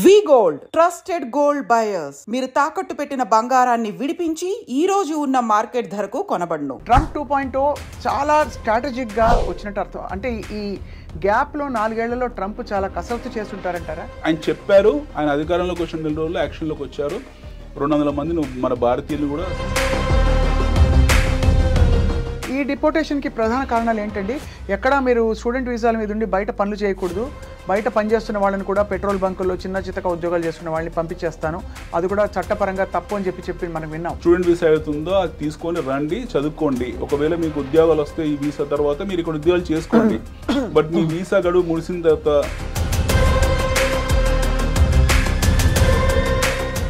వి gold trusted gold buyers. మీరు తాకట్టు పెట్టిన బంగారాన్ని విడిపించి ఈ రోజు ఉన్న మార్కెట్ ధరకు కొనబడును. ట్రంప్ 2.0 చాలా స్ట్రాటజిక్ గా వచ్చినట్టు అర్థం. అంటే ఈ గ్యాప్ లో 4 ఏళ్లలో ట్రంప్ చాలా కసరత్తు చేస్తుంటారంటారా? ఆయన చెప్పారు, ఆయన అధికారంలోకి వచ్చిన 2 రోజుల్లో యాక్షన్లోకి వచ్చారు. 200 మంది మన భారతీయులు కూడా. ఈ డిపోటేషన్కి ప్రధాన కారణాలు ఏంటండి? ఎక్కడ మీరు స్టూడెంట్ వీసాల మీద ఉండి బయట పనులు చేయకూడదు, బయట పనిచేస్తున్న వాళ్ళని కూడా పెట్రోల్ బంకుల్లో చిన్న చితక ఉద్యోగాలు చేస్తున్న వాళ్ళని పంపించేస్తాను, అది కూడా చట్టపరంగా తప్పు అని చెప్పి మనం విన్నాం. స్టూడెంట్ వీసా అవుతుందో అది తీసుకొని రండి, చదువుకోండి. ఒకవేళ మీకు ఉద్యోగాలు వస్తే ఈ వీసా తర్వాత మీరు ఇక్కడ ఉద్యోగాలు చేసుకోండి. బట్ మీ వీసా గడువు ముగిసిన తర్వాత,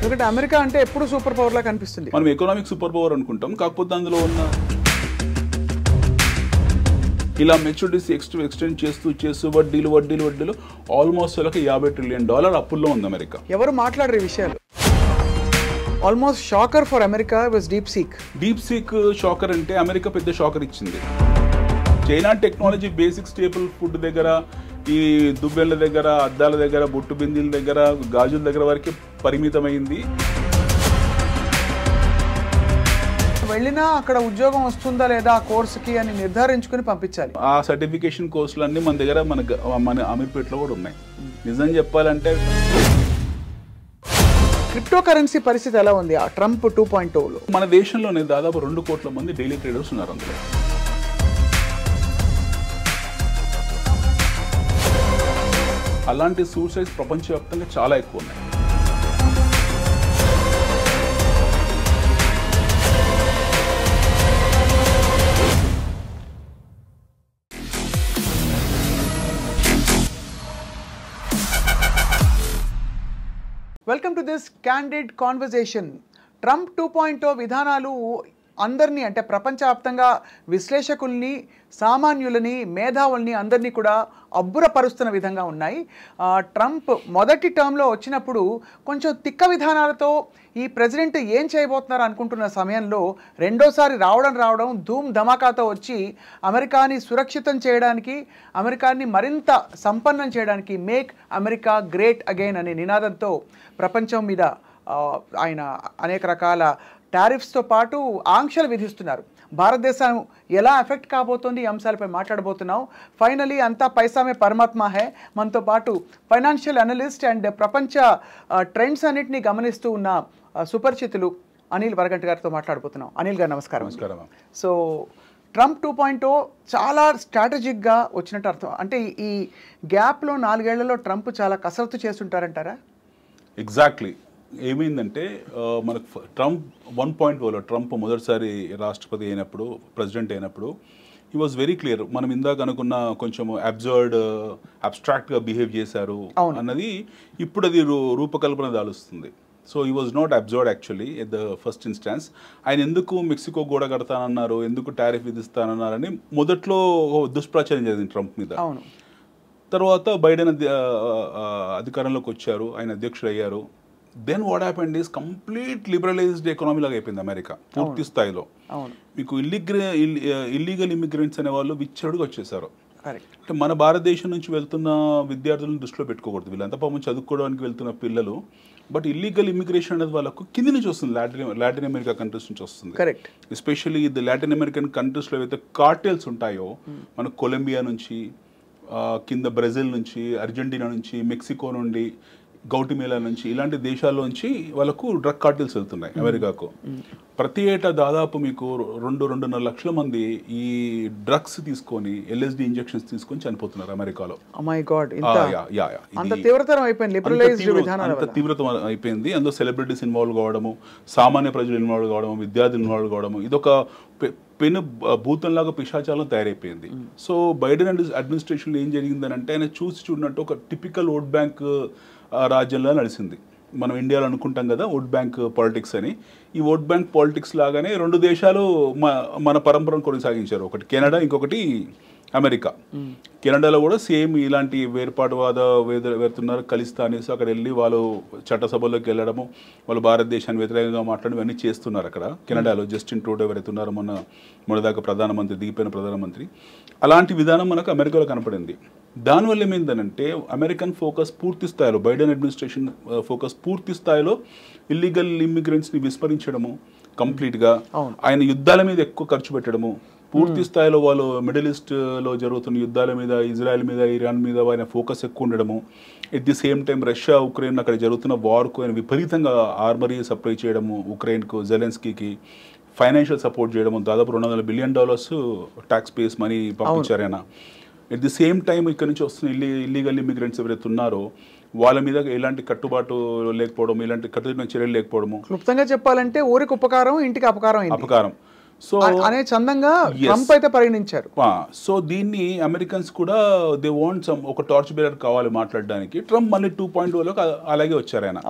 ఎందుకంటే అమెరికా అంటే ఎప్పుడు సూపర్ పవర్ లా కనిపిస్తుంది. మనం ఎకనామిక్ సూపర్ పవర్ అనుకుంటాం, కాకపోతే అందులో ఉన్న ఇలా మెచ్యూరిటీస్ ఎక్స్టెండ్ చేస్తూ వడ్డీలు ఆల్మోస్ట్ $50 ట్రిలియన్ అప్పుల్లో ఉంది అమెరికా. ఎవరు మాట్లాడరు ఈ విషయాలు. Almost shocker for America was deep seek shocker అంటే అమెరికా పెద్ద షాకర్ ఇచ్చింది. China technology basic staple food దగ్గర, ఈ దువ్వెళ్ళ దగ్గర, అద్దాల దగ్గర, బొట్టు బిందీల దగ్గర, గాజుల దగ్గర వరకు పరిమితమైంది. వెళ్ళినా అక్కడ ఉద్యోగం వస్తుందా లేదా ఆ కోర్సుకి అని నిర్ధారించుకుని పంపించాలి. ఆ సర్టిఫికేషన్ కోర్సులు అన్నీ మన దగ్గర మన అమీర్పేటలో కూడా ఉన్నాయి. నిజం చెప్పాలంటే క్రిప్టో కరెన్సీ పరిస్థితి ఎలా ఉంది ఆ ట్రంప్ 2.0లో? మన దేశంలోనే దాదాపు 2 కోట్ల మంది డైలీ ట్రేడర్స్ ఉన్నారు. అందులో అలాంటి సూసైడ్స్ ప్రపంచవ్యాప్తంగా చాలా ఎక్కువ ఉన్నాయి. Welcome to this candid conversation. Trump 2.0 విధానాలు అందరినీ, అంటే ప్రపంచవ్యాప్తంగా విశ్లేషకుల్ని, సామాన్యులని, మేధావుల్ని అందరినీ కూడా అబ్బురపరుస్తున్న విధంగా ఉన్నాయి. ట్రంప్ మొదటి టర్మ్లో వచ్చినప్పుడు కొంచెం తిక్క విధానాలతో ఈ ప్రెసిడెంట్ ఏం చేయబోతున్నారు అనుకుంటున్న సమయంలో రెండోసారి రావడం ధూమ్ ధమాకాతో వచ్చి అమెరికాని సురక్షితం చేయడానికి, అమెరికాని మరింత సంపన్నం చేయడానికి మేక్ అమెరికా గ్రేట్ అగైన్ అనే నినాదంతో ప్రపంచం మీద ఆయన అనేక రకాల టారిఫ్స్తో పాటు ఆంక్షలు విధిస్తున్నారు. భారతదేశం ఎలా ఎఫెక్ట్ కాబోతోంది ఈ అంశాలపై మాట్లాడబోతున్నాం. ఫైనలీ అంతా పైసామే పరమాత్మ హే. మనతో పాటు ఫైనాన్షియల్ అనలిస్ట్ అండ్ ప్రపంచ ట్రెండ్స్ అన్నింటినీ గమనిస్తూ ఉన్న సుపరిచితులు అనిల్ వరగంటి గారితో మాట్లాడబోతున్నాం. అనిల్ గారు నమస్కారం. సో ట్రంప్ 2.0 చాలా స్ట్రాటజిక్గా వచ్చినట్టు అర్థం. అంటే ఈ గ్యాప్లో 4 ఏళ్లలో ట్రంప్ చాలా కసరత్తు చేస్తుంటారంటారా? ఎగ్జాక్ట్లీ. ఏమైందంటే మనకు ట్రంప్ 1.0లో ట్రంప్ మొదటిసారి రాష్ట్రపతి అయినప్పుడు, ప్రెసిడెంట్ అయినప్పుడు హీ వాజ్ వెరీ క్లియర్. మనం ఇందాక అనుకున్న కొంచెం అబ్స్ట్రాక్ట్గా బిహేవ్ చేశారు అన్నది ఇప్పుడు అది రూపకల్పన దాలుస్తుంది. So he was not observed actually at the first instance. ఆయన ఎందుకు మెక్సికో గోడ కడతానన్నారు, ఎందుకు టారిఫ్ విధిస్తానన్నారని మొదట్లో దుష్ప్రచారం జరిగింది ట్రంప్ మీద. తర్వాత బైడెన్ అధికారంలోకి వచ్చారు, ఆయన అధ్యక్షుడు అయ్యారు. Then what happened is complete liberalized economy లాగా అయిపోయింది అమెరికా పూర్తి స్థాయిలో. మీకు ఇల్లీగల్ ఇమిగ్రెంట్స్ అనే వాళ్ళు విచ్చడుగా వచ్చేసారు. అంటే మన భారతదేశం నుంచి వెళ్తున్న విద్యార్థులను దృష్టిలో పెట్టుకోకూడదు. వీళ్ళంతా పాపం చదువుకోవడానికి వెళ్తున్న పిల్లలు. బట్ ఇల్లీగల్ ఇమిగ్రేషన్ అనేది వాళ్ళకు కింది నుంచి వస్తుంది, లాటిన్ అమెరికా కంట్రీస్ నుంచి వస్తుంది. ఎస్పెషల్లీ ది లాటిన్ అమెరికన్ కంట్రీస్లో ఏవైతే కార్టెల్స్ ఉంటాయో, మన కొలంబియా నుంచి, కింద బ్రెజిల్ నుంచి, అర్జెంటీనా నుంచి, మెక్సికో నుండి, గౌటిమేలా నుంచి, ఇలాంటి దేశాల్లోంచి వాళ్ళకు డ్రగ్ కార్టిల్స్ వెళ్తున్నాయి అమెరికాకు. ప్రతి ఏటా దాదాపు మీకు 2-2.5 లక్షల మంది ఈ డ్రగ్స్ తీసుకొని, LSD ఇంజెక్షన్స్ తీసుకొని చనిపోతున్నారు అమెరికాలో. అంత తీవ్రతరం అయిపోయింది. అందులో సెలబ్రిటీస్ ఇన్వాల్వ్ కావడము, సామాన్య ప్రజలు ఇన్వాల్వ్ కావడము, విద్యార్థులు ఇన్వాల్వ్ కావడము, ఇదొక భూతంలాగా పిశాచాలం తయారైపోయింది. సో బైడెన్ అడ్మినిస్ట్రేషన్లో ఏం జరిగిందని అంటే, ఆయన చూడనట్టు ఒక టిపికల్ ఓట్ బ్యాంక్ రాజ్యంలో నడిచింది. మనం ఇండియాలో అనుకుంటాం కదా ఓట్ బ్యాంక్ పాలిటిక్స్ అని. ఈ ఓట్ బ్యాంక్ పాలిటిక్స్ లాగానే 2 దేశాలు మన పరంపరను కొనసాగించారు. ఒకటి కెనడా, ఇంకొకటి అమెరికా. కెనడాలో కూడా సేమ్ ఇలాంటి వేర్పాటువాద వెళ్తున్నారు కలిస్తా అనేసి అక్కడ వెళ్ళి వాళ్ళు చట్టసభల్లోకి వెళ్ళడము, వాళ్ళు భారతదేశాన్ని వ్యతిరేకంగా మాట్లాడడం ఇవన్నీ చేస్తున్నారు అక్కడ కెనడాలో. జస్టిన్ ట్రూడో ఎవరైతే ఉన్నారో మొన్నదాకా ప్రధానమంత్రి దిగిపోయిన ప్రధానమంత్రి, అలాంటి విధానం మనకు అమెరికాలో కనపడింది. దానివల్ల ఏమైందనంటే అమెరికన్ ఫోకస్ పూర్తి స్థాయిలో, బైడెన్ అడ్మినిస్ట్రేషన్ ఫోకస్ పూర్తి స్థాయిలో ఇల్లీగల్ ఇమ్మిగ్రెంట్స్ని విస్మరించడము కంప్లీట్గా, ఆయన యుద్ధాల మీద ఎక్కువ ఖర్చు పెట్టడము, పూర్తి స్థాయిలో వాళ్ళు మిడిల్ ఈస్ట్లో జరుగుతున్న యుద్ధాల మీద, ఇజ్రాయెల్ మీద, ఇరాన్ మీద ఆయన ఫోకస్ ఎక్కువ ఉండడము. At the same time Russia Ukraine అక్కడ జరుగుతున్న వార్కు ఆయన విపరీతంగా ఆర్మరీ సప్లై చేయడము, ఉక్రెయిన్కు జెలెన్స్కీకి ఫైనాన్షియల్ సపోర్ట్ చేయడము, దాదాపు $200 బిలియన్ ట్యాక్స్ పేస్ మనీ పంపించారు ఆయన. ఎట్ ది సేమ్ టైం ఇక్కడ నుంచి వస్తున్న ఇల్లీగల్ ఇమిగ్రెంట్స్ ఎవరైతే ఉన్నారో వాళ్ళ మీద ఎలాంటి కట్టుబాటు లేకపోవడం, ఇలాంటి కట్టుదిట్టిన చర్యలు లేకపోవడము. క్లుప్తంగా చెప్పాలంటే ఊరికి ఉపకారం ఇంటికి అపకారం సో అనే చందంగా ట్రంప్ అయితే పరిగణించారు. సో దీన్ని అమెరికన్స్ కూడా దే వాంట్ సమ్ ఒక టార్చ్ బేరర్ కావాలి మాట్లాడడానికి. ట్రంప్ మళ్ళీ 2.0లోకి అలాగే వచ్చారు ఆయన.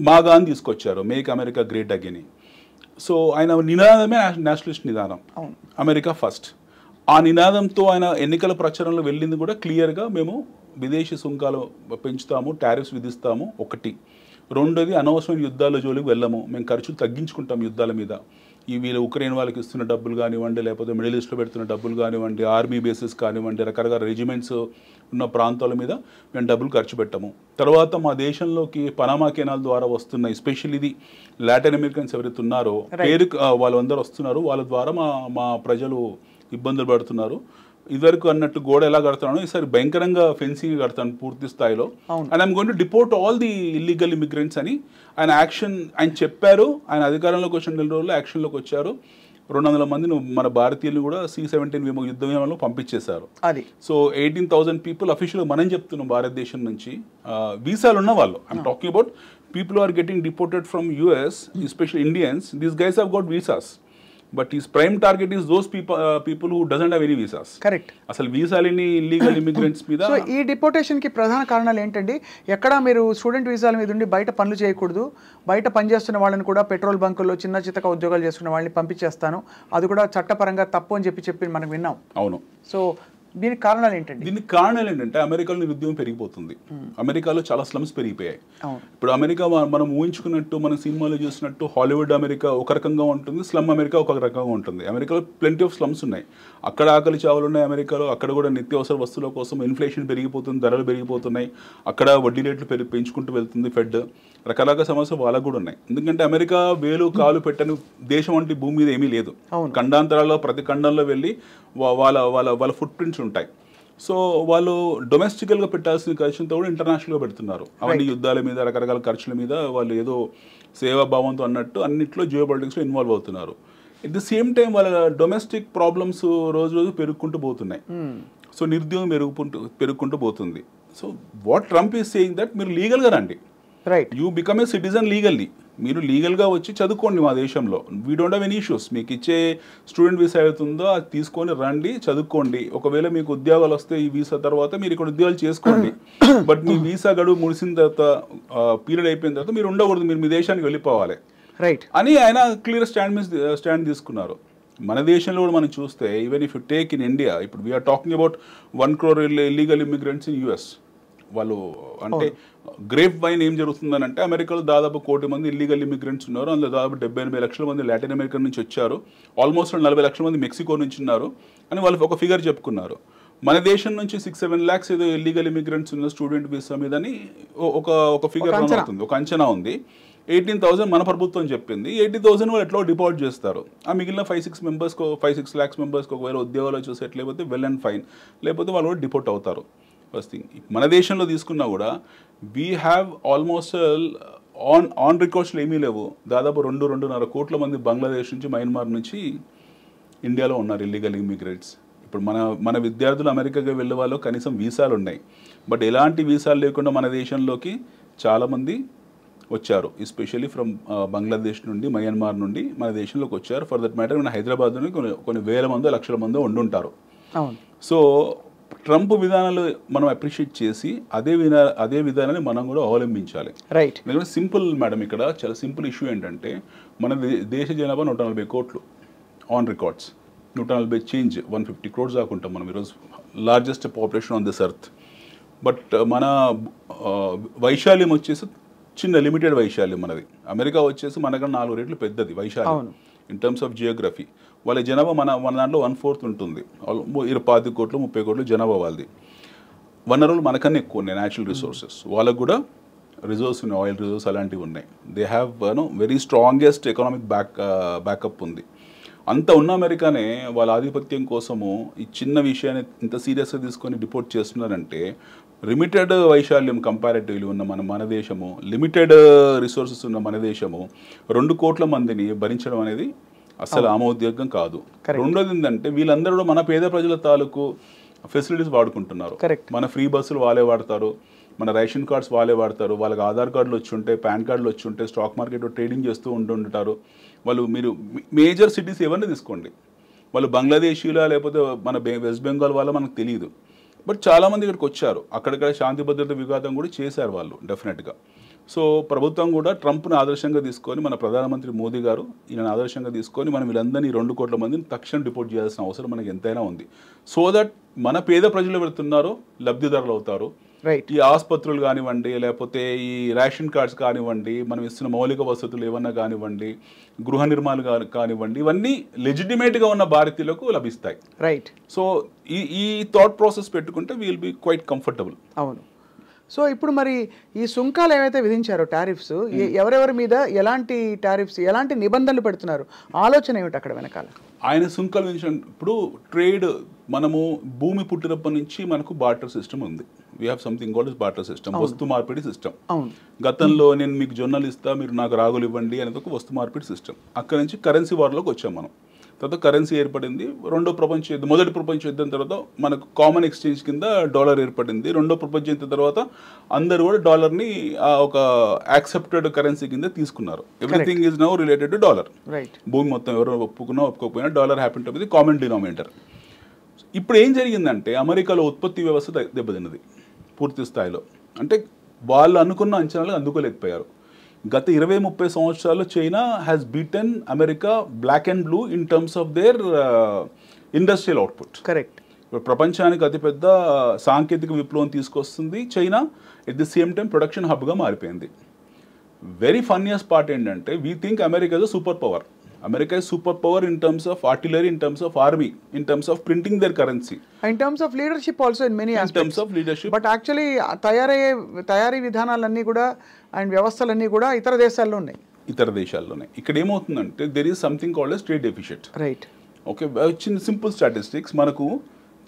మాగాని తీసుకొచ్చారు, make America great again. So ఆయన నినాదమే నేషనలిస్ట్ నినాదం, అమెరికా ఫస్ట్. ఆ నినాదంతో ఆయన ఎన్నికల ప్రచారంలో వెళ్ళింది కూడా క్లియర్గా, మేము విదేశీ సుంకాలు పెంచుతాము, టారిఫ్స్ విధిస్తాము ఒకటి. రెండోది అనవసరమైన యుద్ధాల జోలికి వెళ్ళము, మేము ఖర్చులు తగ్గించుకుంటాం యుద్ధాల మీద. ఈ వీళ్ళు ఉక్రెయిన్ వాళ్ళకి ఇస్తున్న డబ్బులు కానివ్వండి, లేకపోతే మిడిల్ ఈస్ట్లో పెడుతున్న డబ్బులు కానివ్వండి, ఆర్మీ బేసెస్ కానివ్వండి, రకరకాల రెజిమెంట్స్ ఉన్న ప్రాంతాల మీద మేము డబ్బులు ఖర్చు పెట్టాము. తర్వాత మా దేశంలోకి పనామా కెనాల్ ద్వారా వస్తున్న ఎస్పెషల్లీ ఇది లాటిన్ అమెరికన్స్ ఎవరైతే ఉన్నారో పేరు వాళ్ళందరూ వస్తున్నారు, వాళ్ళ ద్వారా మా ప్రజలు ఇబ్బందులు పడుతున్నారు. ఇదివరకు అన్నట్టు గోడ ఎలా కడతానో ఈసారి భయంకరంగా ఫెన్సింగ్ కడతాను పూర్తి స్థాయిలో, and I'm going to deport all the illegal immigrants అని ఆయన చెప్పారు. ఆయన అధికారంలోకి వచ్చిన 2 రోజుల్లో యాక్షన్లోకి వచ్చారు. 200 మందిని మన భారతీయులు కూడా C-17 యుద్ధ విమానంలో పంపించేశారు. సో 18,000 పీపుల్ అఫీషియల్గా మనం చెప్తున్నాం భారతదేశం నుంచి వీసాలు ఉన్న వాళ్ళు. I'm talking about people are getting deported from US, especially Indians. These guys have got visas, but his prime target is those people who doesn't have any visas. Correct. అసలు వీసాలని illegal immigrants మీద. So ఈ deportation కి ప్రధాన కారణాలు ఏంటండి? ఎక్కడ మీరు student వీసాల మీద ఉండి బయట పనులు చేయకూడదు, బయట పనిచేస్తున్న వాళ్ళని కూడా పెట్రోల్ బంకుల్లో చిన్న చితక ఉద్యోగాలు చేసుకున్న వాళ్ళని పంపించేస్తాను, అది కూడా చట్టపరంగా తప్పు అని చెప్పి మనం విన్నాం. అవును. సో దీనికి కారణాలు ఏంటంటే అమెరికాలో నిరుద్యోగం పెరిగిపోతుంది. అమెరికాలో చాలా స్లమ్స్ పెరిగిపోయాయి. ఇప్పుడు అమెరికా మనం ఊహించుకున్నట్టు, మనం సినిమాలో చూసినట్టు హాలీవుడ్ అమెరికా ఒక రకంగా ఉంటుంది, స్లమ్ అమెరికా ఒక రకంగా ఉంటుంది. అమెరికాలో ప్లెంటీ ఆఫ్ స్లమ్స్ ఉన్నాయి, అక్కడ ఆకలి చావులు ఉన్నాయి అమెరికాలో. అక్కడ కూడా నిత్యావసర వస్తువుల కోసం ఇన్ఫ్లేషన్ పెరిగిపోతుంది, ధరలు పెరిగిపోతున్నాయి. అక్కడ వడ్డీ రేట్లు పెంచుకుంటూ వెళ్తుంది ఫెడ్. రకరకాల సమస్యలు వాళ్ళకు కూడా ఉన్నాయి. ఎందుకంటే అమెరికా వేలు కాలు పెట్టని దేశం అంటే భూమి మీద ఏమీ లేదు. ఖండాంతరాల్లో ప్రతి ఖండంలో వెళ్ళి వాళ్ళ ఫుట్ ప్రింట్స్ ఉంటాయి. సో వాళ్ళు డొమెస్టికల్గా పెట్టాల్సిన ఖర్చులతో కూడా ఇంటర్నేషనల్గా పెడుతున్నారు. అవన్నీ యుద్ధాల మీద, రకరకాల ఖర్చుల మీద వాళ్ళు ఏదో సేవాభావంతో అన్నట్టు అన్నింటిలో జియో పాలిటిక్స్లో ఇన్వాల్వ్ అవుతున్నారు. ఎట్ ది సేమ్ టైం వాళ్ళ డొమెస్టిక్ ప్రాబ్లమ్స్ రోజు రోజు పెరుగుకుంటూ పోతున్నాయి. సో నిరుద్యోగం పెరుగుకుంటూ పోతుంది. So what Trump is saying that మీరు లీగల్గా రండి, right, you become a citizen legally. మీరు లీగల్గా వచ్చి చదువుకోండి మా దేశంలో, we don't have any issues. మీకు ఇచ్చే స్టూడెంట్ వీసా అవుతుందో అది తీసుకొని రండి, చదువుకోండి. ఒకవేళ మీకు ఉద్యోగాలు వస్తే ఈ వీసా తర్వాత మీరు ఇక్కడ ఉద్యోగాలు చేసుకోండి. బట్ మీ వీసా గడువు ముగిసిన తర్వాత, పీరియడ్ అయిపోయిన తర్వాత మీరు ఉండకూడదు, మీరు మీ దేశానికి వెళ్ళిపోవాలి, రైట్ అని ఆయన క్లియర్ స్టాండ్ తీసుకున్నారు. మన దేశంలో కూడా మనం చూస్తే, even if you take in India, ఇప్పుడు we are talking about 1 crore illegal immigrants in US. వాళ్ళు అంటే గ్రేప్ వైన్ ఏం జరుగుతుందని అంటే, అమెరికాలో దాదాపు 1 కోటి మంది ఇల్లీగల్ ఇమిగ్రెంట్స్ ఉన్నారు. అందులో దాదాపు 70-80 లక్షల మంది లాటిన్ అమెరికా నుంచి వచ్చారు, ఆల్మోస్ట్ 40 లక్షల మంది మెక్సికో నుంచి ఉన్నారు అని వాళ్ళు ఒక ఫిగర్ చెప్పుకున్నారు. మన దేశం నుంచి 6-7 lakhs ఏదో ఇల్లీగల్ ఇమిగ్రెంట్స్ ఉన్న స్టూడెంట్ వీసా మీద ఒక ఫిగర్ అవుతుంది, ఒక అంచనా ఉంది. 18,000 మన ప్రభుత్వం చెప్పింది. 80,000 వాళ్ళు ఎట్లా డిపార్ట్ చేస్తారు. ఆ మిగిలిన 5-6 lakhs మెంబర్స్కి ఒకవేళ ఉద్యోగాలు వచ్చి సెటిల్ అయిపోతే వెల్ అండ్ ఫైన్, లేకపోతే వాళ్ళు కూడా డిపోర్ట్ అవుతారు. ఫస్ట్ థింగ్, మన దేశంలో తీసుకున్నా కూడా వీ హ్యావ్ ఆల్మోస్ట్ ఆన్ రికార్డ్స్లో ఏమీ లేవు. దాదాపు 2-2.5 కోట్ల మంది బంగ్లాదేశ్ నుంచి, మయన్మార్ నుంచి ఇండియాలో ఉన్నారు ఇల్లీగల్ ఇమిగ్రెంట్స్. ఇప్పుడు మన విద్యార్థులు అమెరికాకి వెళ్ళే వాళ్ళు కనీసం వీసాలు ఉన్నాయి, బట్ ఎలాంటి వీసాలు లేకుండా మన దేశంలోకి చాలామంది వచ్చారు. ఎస్పెషల్లీ ఫ్రమ్ బంగ్లాదేశ్ నుండి, మయన్మార్ నుండి మన దేశంలోకి వచ్చారు. ఫర్ దట్ మ్యాటర్ మన హైదరాబాద్లోని కొన్ని వేల మందో లక్షల మందో ఉండుంటారు. సో ట్రంప్ విధానాలు మనం అప్రిషియేట్ చేసి అదే విధానాన్ని మనం కూడా అవలంబించాలి. రైట్. ఎందుకంటే సింపుల్ మేడం, ఇక్కడ చాలా సింపుల్ ఇష్యూ ఏంటంటే, మన దేశ జనాభా 140 కోట్లు ఆన్ రికార్డ్స్. 140 చేంజ్ 150 crores దాకా ఉంటాం మనం ఈరోజు, largest population on this earth. But మన వైశాల్యం వచ్చేసి చిన్న లిమిటెడ్ వైశాల్యం మనది. అమెరికా వచ్చేసి మనకన్నా 4 రెట్లు పెద్దది వైశాల్యం ఇన్ టర్మ్స్ ఆఫ్ జియోగ్రఫీ. వాళ్ళ జనాభా మన దాంట్లో 1/4 ఉంటుంది. 25 కోట్లు 30 కోట్లు జనాభా వాళ్ళది. వనరులు మనకన్నా ఎక్కువ ఉన్నాయి, న్యాచురల్ రిసోర్సెస్. వాళ్ళకు కూడా రిజర్వ్స్ ఉన్నాయి, ఆయిల్ రిజర్వ్స్ అలాంటివి ఉన్నాయి. They have very strongest economic backup ఉంది. అంత ఉన్న అమెరికానే వాళ్ళ ఆధిపత్యం కోసము ఈ చిన్న విషయాన్ని ఇంత సీరియస్గా తీసుకొని డిపోర్ట్ చేస్తున్నారంటే, లిమిటెడ్ వైశాల్యం కంపారిటివ్లీ ఉన్న మన దేశము, లిమిటెడ్ రిసోర్సెస్ ఉన్న మన దేశము 2 కోట్ల మందిని భరించడం అనేది అసలు ఆమోద్యోగం కాదు. రెండోది ఏంటంటే, వీళ్ళందరూ కూడా మన పేద ప్రజల తాలూకు ఫెసిలిటీస్ వాడుకుంటున్నారు. మన ఫ్రీ బస్సులు వాళ్ళే వాడతారు, మన రేషన్ కార్డ్స్ వాళ్ళే వాడతారు, వాళ్ళకి ఆధార్ కార్డులు వచ్చి ఉంటాయి, పాన్ కార్డులు వచ్చి ఉంటాయి, స్టాక్ మార్కెట్లో ట్రేడింగ్ చేస్తూ ఉంటుంటారు వాళ్ళు. మీరు మేజర్ సిటీస్ ఎవరిని తీసుకోండి, వాళ్ళు బంగ్లాదేశీలా లేకపోతే మన వెస్ట్ బెంగాల్ వాళ్ళ మనకు తెలియదు. బట్ చాలామంది ఇక్కడికి వచ్చారు, అక్కడిక్కడ శాంతి భద్రత విఘాతం కూడా చేశారు వాళ్ళు డెఫినెట్గా. సో ప్రభుత్వం కూడా ట్రంప్ను ఆదర్శంగా తీసుకొని, మన ప్రధానమంత్రి మోదీ గారు ఈయన ఆదర్శంగా తీసుకొని మనం వీళ్ళందరినీ 2 కోట్ల మందిని తక్షణం డిపోర్ట్ చేయాల్సిన అవసరం మనకి ఎంతైనా ఉంది. సో దట్ మన పేద ప్రజలు వెళ్తున్నారో లబ్ధిదారులు అవుతారు. ఈ ఆసుపత్రులు కానివ్వండి, లేకపోతే ఈ రేషన్ కార్డ్స్ కానివ్వండి, మనం ఇస్తున్న మౌలిక వసతులు ఏమన్నా కానివ్వండి, గృహ నిర్మాణాలు కానివ్వండి, ఇవన్నీ లెజిటిమేట్గా ఉన్న భారతీయులకు లభిస్తాయి. రైట్. సో ఈ థాట్ ప్రాసెస్ పెట్టుకుంటే విల్ బి క్వైట్ కంఫర్టబుల్. అవును. సో ఇప్పుడు మరి ఈ సుంకాలు ఏవైతే విధించారో టారిఫ్స్, ఎవరెవరి మీద ఎలాంటి టారిఫ్స్, ఎలాంటి నిబంధనలు పెడుతున్నారు, ఆలోచన ఏమిటి అక్కడ వెనకాల? ఆయన సుంకాలు విధించిన ఇప్పుడు ట్రేడ్, మనము భూమి పుట్టినప్పటి నుంచి మనకు బార్టర్ సిస్టమ్ ఉంది. We have something called is barter system, వస్తు మార్పిడి సిస్టమ్. గతంలో నేను మీకు జొన్నలు ఇస్తా, మీరు నాకు రాగులు ఇవ్వండి అనేది ఒక వస్తు మార్పిడి సిస్టమ్. అక్కడ నుంచి కరెన్సీ వార్లోకి వచ్చాం మనం. తర్వాత కరెన్సీ ఏర్పడింది. మొదటి ప్రపంచ యుద్ధం తర్వాత మనకు కామన్ ఎక్స్చేంజ్ కింద డాలర్ ఏర్పడింది. రెండో ప్రపంచ యుద్ధం తర్వాత అందరూ కూడా డాలర్ని ఒక యాక్సెప్టెడ్ కరెన్సీ కింద తీసుకున్నారు. Everything is now related to dollar. భూమి మొత్తం ఎవరు ఒప్పుకున్నా ఒప్పుకోకపోయినా dollar happen to be the common denominator. ఇప్పుడు ఏం జరిగిందంటే, అమెరికాలో ఉత్పత్తి వ్యవస్థ దెబ్బతిన్నది పూర్తి స్థాయిలో. అంటే వాళ్ళు అనుకున్న అంచనాలు అందుకోలేకపోయారు. గత 20-30 సంవత్సరాల్లో China has beaten America black and blue in terms of their industrial output. Correct. ఇప్పుడు ప్రపంచానికి అతిపెద్ద సాంకేతిక విప్లవం తీసుకొస్తుంది China. At the same time production హబ్గా మారిపోయింది. వెరీ ఫన్నీయెస్ట్ పార్ట్ ఏంటంటే, we think America is a super power. America is superpower in terms of artillery, in terms of army, in terms of printing their currency. In terms of leadership also in many aspects. In terms of leadership. But actually తయారీ విధానాలన్నీ కూడా and వ్యవస్థలన్నీ కూడా ఇతర దేశాల్లో ఉన్నాయి. ఇక్కడ ఏమవుతుందంటే, there is something called as trade deficit. Right. Okay, చిన్న సింపుల్ స్టాటిస్టిక్స్. మనకు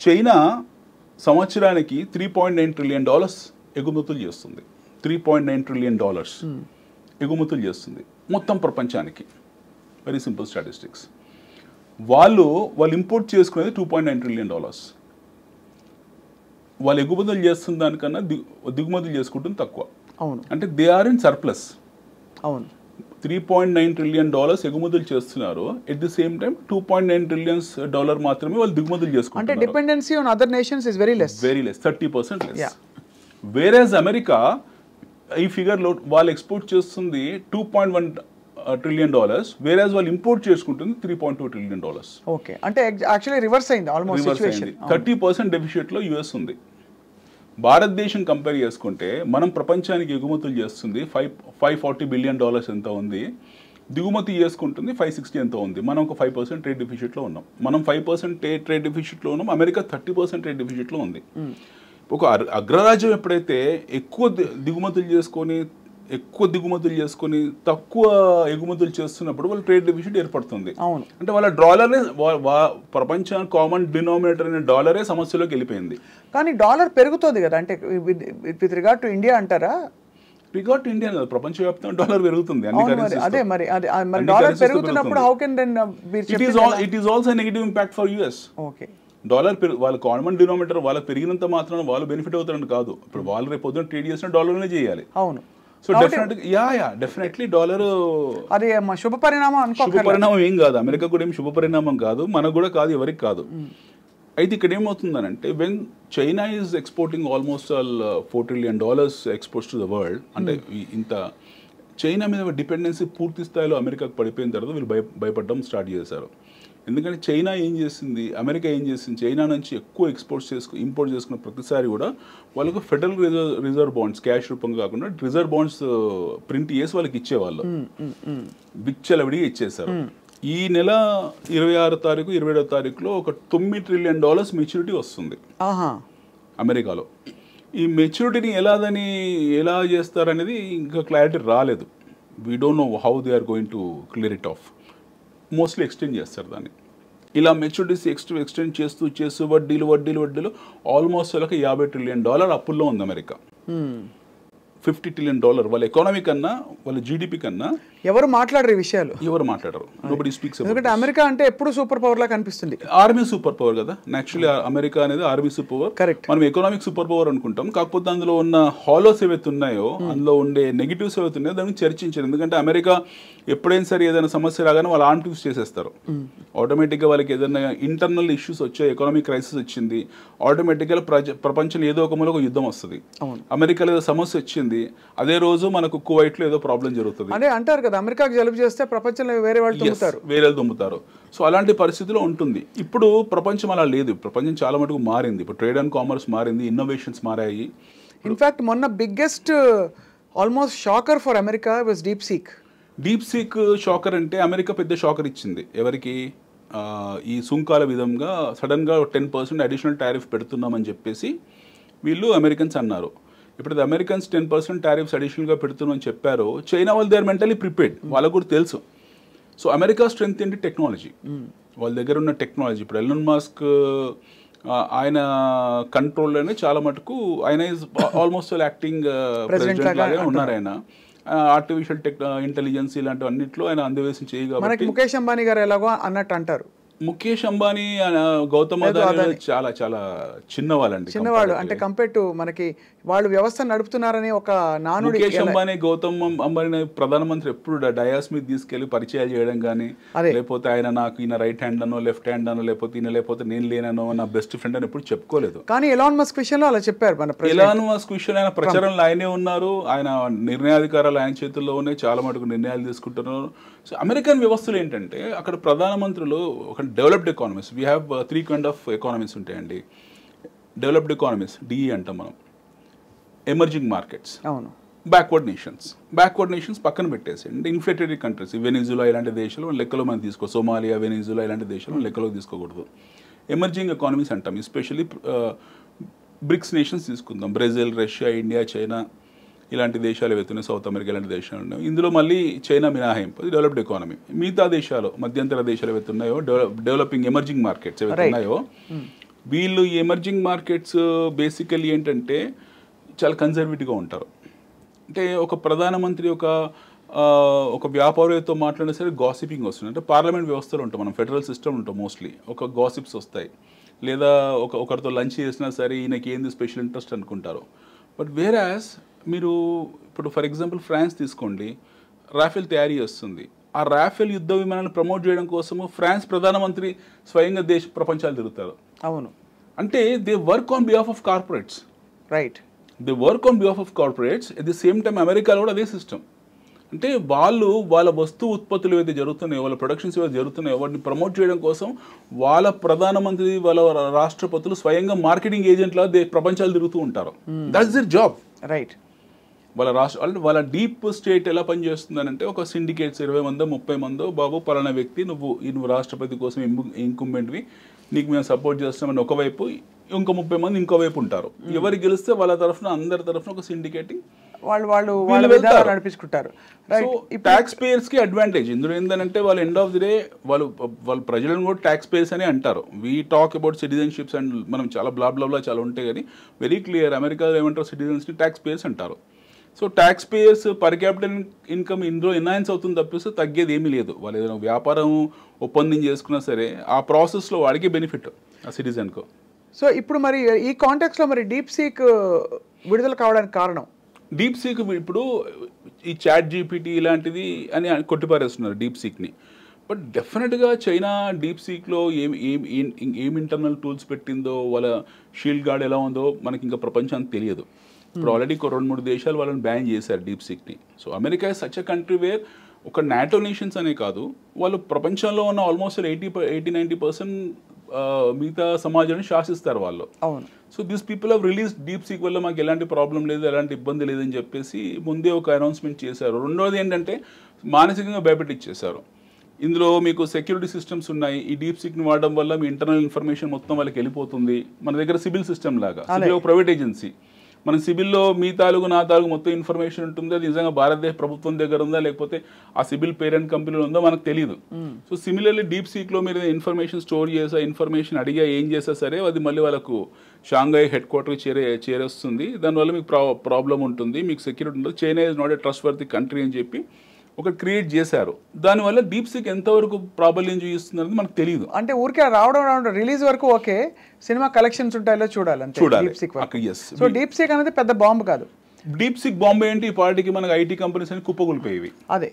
చైనా సంవత్సరానికి $3.9 trillion ఎగుమతులు చేస్తుంది. $3.9 trillion ఎగుమతులు చేస్తుంది మొత్తం ప్రపంచానికి. Very simple statistics. వాళ్ళు ఇంపోర్ట్ చేసుకునేది $2.9 trillion. వాళ్ళు ఎగుమతులు చేస్తున్న దానికన్నా దిగుమతులు చేసుకుంటుంది తక్కువ. అవును. అంటే దే ఆర్ ఇన్ సర్ప్లస్. అవును. $3.9 trillion ఎగుమతులు చేస్తున్నారు. At the same time $2.9 trillion మాత్రమే వాళ్ళు దిగుమతులు చేసుకుంటారు. అంటే dependency on other nations is very less. 30% less. వేరేజ్ అమెరికా ఈ ఫిగర్లో వాళ్ళు ఎక్స్పోర్ట్ చేస్తుంది $2.1 trillion, వేరేజ్ వాళ్ళు ఇంపోర్ట్ చేసుకుంటుంది $3.2 trillion. ఓకే. అంటే యాక్చువల్లీ రివర్స్ అయింది ఆల్మోస్ట్ సిచువేషన్. 30% డెఫిషిట్లో యుఎస్ ఉంది. భారతదేశం కంపేర్ చేసుకుంటే మనం ప్రపంచానికి ఎగుమతులు చేస్తుంది $540 billion ఎంత ఉంది, దిగుమతి చేసుకుంటుంది 560 ఎంత ఉంది. మనం ఒక 5% ట్రేడ్ డెఫిషిట్లో ఉన్నాం. మనం 5% ట్రేడ్ డెఫిషిట్లో ఉన్నాం. అమెరికా 30% ట్రేడ్ డెఫిషిట్లో ఉంది. ఒక అగ్రరాజ్యం ఎప్పుడైతే ఎక్కువ దిగుమతులు చేసుకొని తక్కువ ఎగుమతులు చేస్తున్నప్పుడు వాళ్ళ ట్రేడ్ డెఫిసిట్ ఏర్పడుతుంది. అంటే వాళ్ళ డాలరే ప్రపంచానికి కామన్ డినామినేటర్ అనే డాలరే సమస్యలోకి వెళ్ళిపోయింది. కానీ డాలర్ పెరుగుతుంది కదా, అంటే విత్ రిగార్డ్ టు ఇండియా అంటారా? రిగార్డ్ టు ఇండియా ప్రపంచవ్యాప్తంగా డాలర్ పెరుగుతుంది. అదే మరి డాలర్ పెరుగుతున్నప్పుడు how can then it is also negative impact for US. Okay. Dollar వాళ్ళ కామన్ డినామినేటర్ వాళ్ళకి పెరిగినంత మాత్రాన వాళ్ళు బెనిఫిట్ అవుతారని కాదు. ఇప్పుడు వాళ్ళు రేపు పొద్దున ట్రేడ్ చేసిన డాలర్నే చేయాలి. అవును. సో డెఫినెట్లీ డాలర్ అది శుభ పరిణామం ఏం కాదు. అమెరికా కూడా ఏం శుభ పరిణామం కాదు, మనకు కూడా కాదు, ఎవరికి కాదు. అయితే ఇక్కడ ఏమవుతుందనంటే, when China is exporting almost $4 trillion exports to the world, అంటే ఇంత చైనా మీద డిపెండెన్సీ పూర్తి స్థాయిలో అమెరికాకు పడిపోయిన తర్వాత వీళ్ళు భయపడడం స్టార్ట్ చేశారు. ఎందుకంటే చైనా ఏం చేసింది, అమెరికా ఏం చేసింది, చైనా నుంచి ఎక్కువ ఇంపోర్ట్ చేసుకున్న ప్రతిసారి కూడా వాళ్ళకు ఫెడరల్ రిజర్వ్ బాండ్స్ క్యాష్ రూపంగా కాకుండా రిజర్వ్ బాండ్స్ ప్రింట్ చేసి వాళ్ళకి ఇచ్చేవాళ్ళు, బిచ్చలవిడిగా ఇచ్చేసారు. ఈ నెల 26 తారీఖు 27వ తారీఖులో ఒక $9 ట్రిలియన్ మెచ్యూరిటీ వస్తుంది అమెరికాలో. ఈ మెచ్యూరిటీని ఎలా చేస్తారనేది ఇంకా క్లారిటీ రాలేదు. We don't know how they are going to clear it off. Mostly extend చేస్తారు దాన్ని. ఇలా మెచ్యూరిటీస్ ఎక్స్టెండ్ చేస్తూ వడ్డీలు ఆల్మోస్ట్ వాళ్ళకి $50 ట్రిలియన్ అప్పుల్లో ఉంది అమెరికా. $50 ట్రిలియన్ వాళ్ళ ఎకానమీ కన్నా, వాళ్ళ జీడిపి కన్నా ఎవరు మాట్లాడరు ఈ విషయాలు, ఎవరు మాట్లాడరు. Nobody speaks. ఎందుకంటే అమెరికా అంటే ఎప్పుడు సూపర్ పవర్ లా కనిపిస్తుంది. ఆర్మీ సూపర్ పవర్ కదా యాక్చువల్లీ. అమెరికా అనేది ఆర్మీ సూపర్ పవర్. కరెక్ట్. మనం ఎకనామిక్ సూపర్ పవర్ అనుకుంటాం. కాకపోతే అందులో ఉన్న హాలోస్ ఏవైతే ఉన్నాయో, అందులో ఉండే నెగిటివ్స్ ఏవైతే ఉన్నాయో దాన్ని చర్చించారు. ఎందుకంటే అమెరికా ఎప్పుడైనా సరే ఏదైనా సమస్య రాగానే వాళ్ళు ఆర్మ్ ట్వీస్ట్ చేసేస్తారు. ఆటోమేటిక్గా వాళ్ళకి ఏదైనా ఇంటర్నల్ ఇష్యూస్ వచ్చాయి, ఎకనామిక్ క్రైసిస్ వచ్చింది, ఆటోమేటిక్గా ప్రపంచంలో ఏదో ఒక మూల ఒక యుద్ధం వస్తుంది. అమెరికాలో ఏదో సమస్య వచ్చింది, అదే రోజు మనకు కువైట్లో ఏదో ప్రాబ్లం జరుగుతుంది. అదే అంటారు కదా, అమెరికాకి జలుబు చేస్తే ప్రపంచంలో వేరే వాళ్ళు దుమ్ముతారు. సో అలాంటి పరిస్థితిలో ఉంటుంది. ఇప్పుడు ప్రపంచం అలా లేదు. ప్రపంచం చాలా మటుకు మారింది. ఇప్పుడు ట్రేడ్ అండ్ కామర్స్ మారింది, ఇన్నోవేషన్స్ మారాయి. ఇన్ఫాక్ట్ మొన్న biggest almost shocker for America was deep seek shocker అంటే అమెరికా పెద్ద షాకర్ ఇచ్చింది ఎవరికి, ఈ సుంకాల విధంగా సడన్గా 10% అడిషనల్ టారిఫ్ పెడుతున్నామని చెప్పేసి వీళ్ళు అమెరికన్స్ అన్నారు. ఇప్పుడు అమెరికన్స్ 10% టారిఫ్స్ అడిషనల్గా పెడుతున్నామని చెప్పారు. చైనా వాళ్ళు దే ఆర్ మెంటలీ ప్రిపేర్డ్, వాళ్ళకు కూడా తెలుసు. సో అమెరికా స్ట్రెంగ్త్ ఏంటి? టెక్నాలజీ. వాళ్ళ దగ్గర ఉన్న టెక్నాలజీ. ఇప్పుడు ఎలన్ మస్క్ ఆయన కంట్రోల్లోనే చాలా మటుకు ఆయన ఆల్మోస్ట్ యాక్టింగ్ ప్రెసిడెంట్ లాగే ఉన్నారు. ఆయన ఆర్టిఫిషియల్ ఇంటెలిజెన్స్ ఇలాంటి అన్నింటిలో ఆయన అందవేసి చేయగలరు. ముఖేష్ అంబానీ గారు ఎలాగో అన్నట్టు అంటారు. ముఖేష్ అంబానీ, గౌతమ్ అదానీ చాలా చాలా చిన్నవాళ్ళు అంటే కంపేర్ టు మనకి వాళ్ళు వ్యవస్థ నడుపుతున్నారని ఒక నానుడి. ముఖేష్ అంబానీ, గౌతమ్ అంబానీ ప్రధానమంత్రి ఎప్పుడు డయాస్ మీద తీసుకెళ్లి పరిచయాలు చేయడం కానీ, లేకపోతే ఆయన నాకు ఈయన రైట్ హ్యాండ్ అనో లెఫ్ట్ హ్యాండ్ అనో లేకపోతే నేను లేనో నా బెస్ట్ ఫ్రెండ్ అని ఎప్పుడు చెప్పుకోలేదు. కానీ ఎలాన్ మస్క్ విషయంలో అలా చెప్పారు. ఎలాన్ మస్క్ విషయంలో ఆయన ప్రచారంలో ఆయనే ఉన్నారు, ఆయన నిర్ణయాధికారాలు ఆయన చేతుల్లో ఉన్నాయి, చాలా మటుకు నిర్ణయాలు తీసుకుంటున్నారు. సో అమెరికన్ వ్యవస్థలు ఏంటంటే అక్కడ ప్రధానమంత్రులు ఒక developed economies, we have 3 kind of economies ఉంటాయండి. డెవలప్డ్ ఎకానమీస్ డిఈ అంటాం మనం, ఎమర్జింగ్ మార్కెట్స్, బ్యాక్వర్డ్ నేషన్స్ పక్కన పెట్టేసేయండి. ఇన్ఫ్లేటరీ కంట్రీస్, వెనిజులా ఇలాంటి దేశాలు లెక్కలో మనం సోమాలియా, వెనిజులా ఇలాంటి దేశాలు లెక్కలో తీసుకోకూడదు. ఎమర్జింగ్ ఎకానమీస్ అంటాం. ఎస్పెషల్లీ బ్రిక్స్ నేషన్స్ తీసుకుందాం, బ్రెజిల్, రష్యా, ఇండియా, చైనా ఇలాంటి దేశాలు ఏవైతున్నాయి, సౌత్ అమెరికా ఇలాంటి దేశాలు ఉన్నాయి. ఇందులో మళ్ళీ చైనా మినహాయింపు, డెవలప్డ్ ఎకానమీ. మిగతా దేశాలు, మధ్యంతర దేశాలు ఏవైతే ఉన్నాయో, డెవలపింగ్ ఎమర్జింగ్ మార్కెట్స్ ఏవైతే ఉన్నాయో, వీళ్ళు ఈ ఎమర్జింగ్ మార్కెట్స్ బేసికల్లీ ఏంటంటే చాలా కన్జర్వేటివ్గా ఉంటారు. అంటే ఒక ప్రధానమంత్రి ఒక వ్యాపారితో మాట్లాడినా సరే గాసిపింగ్ వస్తుంది. అంటే పార్లమెంట్ వ్యవస్థలో ఉంటాం మనం, ఫెడరల్ సిస్టమ్ ఉంటాం, మోస్ట్లీ ఒక గాసిప్స్ వస్తాయి. లేదా ఒకరితో లంచ్ చేసినా సరే ఈయనకి ఏంది స్పెషల్ ఇంట్రెస్ట్ అనుకుంటారు. బట్ వేరాస్ మీరు ఇప్పుడు ఫర్ ఎగ్జాంపుల్ ఫ్రాన్స్ తీసుకోండి, రాఫెల్ తయారీ చేస్తుంది. ఆ రాఫెల్ యుద్ధ విమానాన్ని ప్రమోట్ చేయడం కోసము ఫ్రాన్స్ ప్రధానమంత్రి స్వయంగా ప్రపంచాలు తిరుగుతారు. అవును. అంటే they work on behalf of corporates. Right. They work on behalf of corporates. At the same time అమెరికాలో కూడా అదే సిస్టమ్. అంటే వాళ్ళ వస్తు ఉత్పత్తులు ఏవైతే జరుగుతున్నాయో, వాళ్ళ ప్రొడక్షన్స్ ఏవైతే జరుగుతున్నాయో వాటిని ప్రమోట్ చేయడం కోసం వాళ్ళ ప్రధానమంత్రి, వాళ్ళ రాష్ట్రపతులు స్వయంగా మార్కెటింగ్ ఏజెంట్లా ప్రపంచాలు తిరుగుతూ ఉంటారు. That's their job. రైట్. వాళ్ళ డీప్ స్టేట్ ఎలా పనిచేస్తుందనంటే ఒక సిండికేట్స్ 20 మందో 30 మందో, బాబు పలానా వ్యక్తి నువ్వు రాష్ట్రపతి కోసం ఇంకుంబెంట్వి, నీకు మేము సపోర్ట్ చేస్తామని ఒకవైపు, ఇంకో 30 మంది ఇంకోవైపు ఉంటారు. ఎవరు గెలిస్తే వాళ్ళ తరఫున, అందరి తరఫున ఒక సిండికేటింగ్ వాళ్ళు నడిపించుకుంటారు. ట్యాక్స్ పేయర్స్ కి అడ్వాంటేజ్ ఇందులో ఏంటంటే వాళ్ళు ఎండ్ ఆఫ్ ది డే వాళ్ళు ప్రజలను కూడా ట్యాక్స్ పేయర్స్ అని అంటారు. We talk about citizenships and మనం చాలా బ్లా చాలా ఉంటాయి, కానీ వెరీ క్లియర్ అమెరికాలో ఏమంటారు, సిటిజన్స్ని ట్యాక్స్ పేయర్స్ అంటారు. So tax payers per capita income ఇందులో ఎన్హాన్స్ అవుతుంది తప్పిస్తే తగ్గేది ఏమీ లేదు. వాళ్ళు ఏదైనా వ్యాపారం ఒప్పందం చేసుకున్నా సరే ఆ ప్రాసెస్లో వాడికి బెనిఫిట్ ఆ సిటిజన్కు. సో ఇప్పుడు మరి ఈ కాంటాక్ట్స్లో మరి డీప్ సీక్ విడుదల కావడానికి కారణం, డీప్ సీక్ ఇప్పుడు ఈ చాట్ జీపీటీ ఇలాంటిది అని కొట్టిపారేస్తున్నారు డీప్ సీక్ని. బట్ డెఫినెట్గా చైనా డీప్ సీక్లో ఏం ఇంటర్నల్ టూల్స్ పెట్టిందో, వాళ్ళ షీల్డ్ గార్డ్ ఎలా ఉందో మనకి ఇంకా ప్రపంచానికి తెలియదు. ఇప్పుడు ఆల్రెడీ 2-3 దేశాలు వాళ్ళని బ్యాన్ చేశారు డీప్ సీక్ని. So America is such a country where ఒక నాటో నేషన్స్ అనే కాదు, వాళ్ళు ప్రపంచంలో ఉన్న ఆల్మోస్ట్ 80-90% మిగతా సమాజాన్ని శాసిస్తారు వాళ్ళు. అవును. So this people have release deep seek వల్ల మాకు ఎలాంటి ప్రాబ్లం లేదు, ఎలాంటి ఇబ్బంది లేదని చెప్పేసి ముందే ఒక అనౌన్స్మెంట్ చేశారు. రెండోది ఏంటంటే మానసికంగా భయపెట్టిచ్చేశారు. ఇందులో మీకు సెక్యూరిటీ సిస్టమ్స్ ఉన్నాయి, ఈ డీప్ సీక్ని వాడడం వల్ల మీ ఇంటర్నల్ ఇన్ఫర్మేషన్ మొత్తం వాళ్ళకి వెళ్ళిపోతుంది. మన దగ్గర సిబిల్ సిస్టమ్ లాగా, సిబిల్ ఒక ప్రైవేట్ ఏజెన్సీ, మన సిబిల్లో మీ తాలూకు నా తాలూకు మొత్తం ఇన్ఫర్మేషన్ ఉంటుంది. అది నిజంగా భారతదేశ ప్రభుత్వం దగ్గర ఉందా లేకపోతే ఆ సిబిల్ పేరెంట్ కంపెనీలో ఉందో మనకు తెలియదు. సో సిమిలర్లీ డీప్ సీక్లో మీరు ఇన్ఫర్మేషన్ స్టోర్ చేసా, ఇన్ఫర్మేషన్ అడిగా, ఏం చేసా సరే అది మళ్ళీ వాళ్ళకు షాంఘై హెడ్ క్వార్టర్కి చేరేస్తుంది. దానివల్ల మీకు ప్రాబ్లం ఉంటుంది, మీకు సెక్యూరిటీ ఉంటుంది. China is not a trust worthy country అని చెప్పి ఒకటి క్రియేట్ చేశారు. దానివల్ల డీప్ సీక్ ఎంతవరకు ప్రాబల్యం చూపిస్తుంది అనేది మనకు తెలియదు. అంటే ఊరికే రావడం రిలీజ్ వరకు ఓకే, సినిమా కలెక్షన్స్ ఉంటాయో చూడాలి అంతే. Deep seek so deep seek అనేది పెద్ద బాంబు కాదు. డీప్ సీక్ బాంబే ఏంటి, ఈ పార్టీకి మనకి ఐటీ కంపెనీస్ అని కుప్పగొలిపోయేవి. అదే,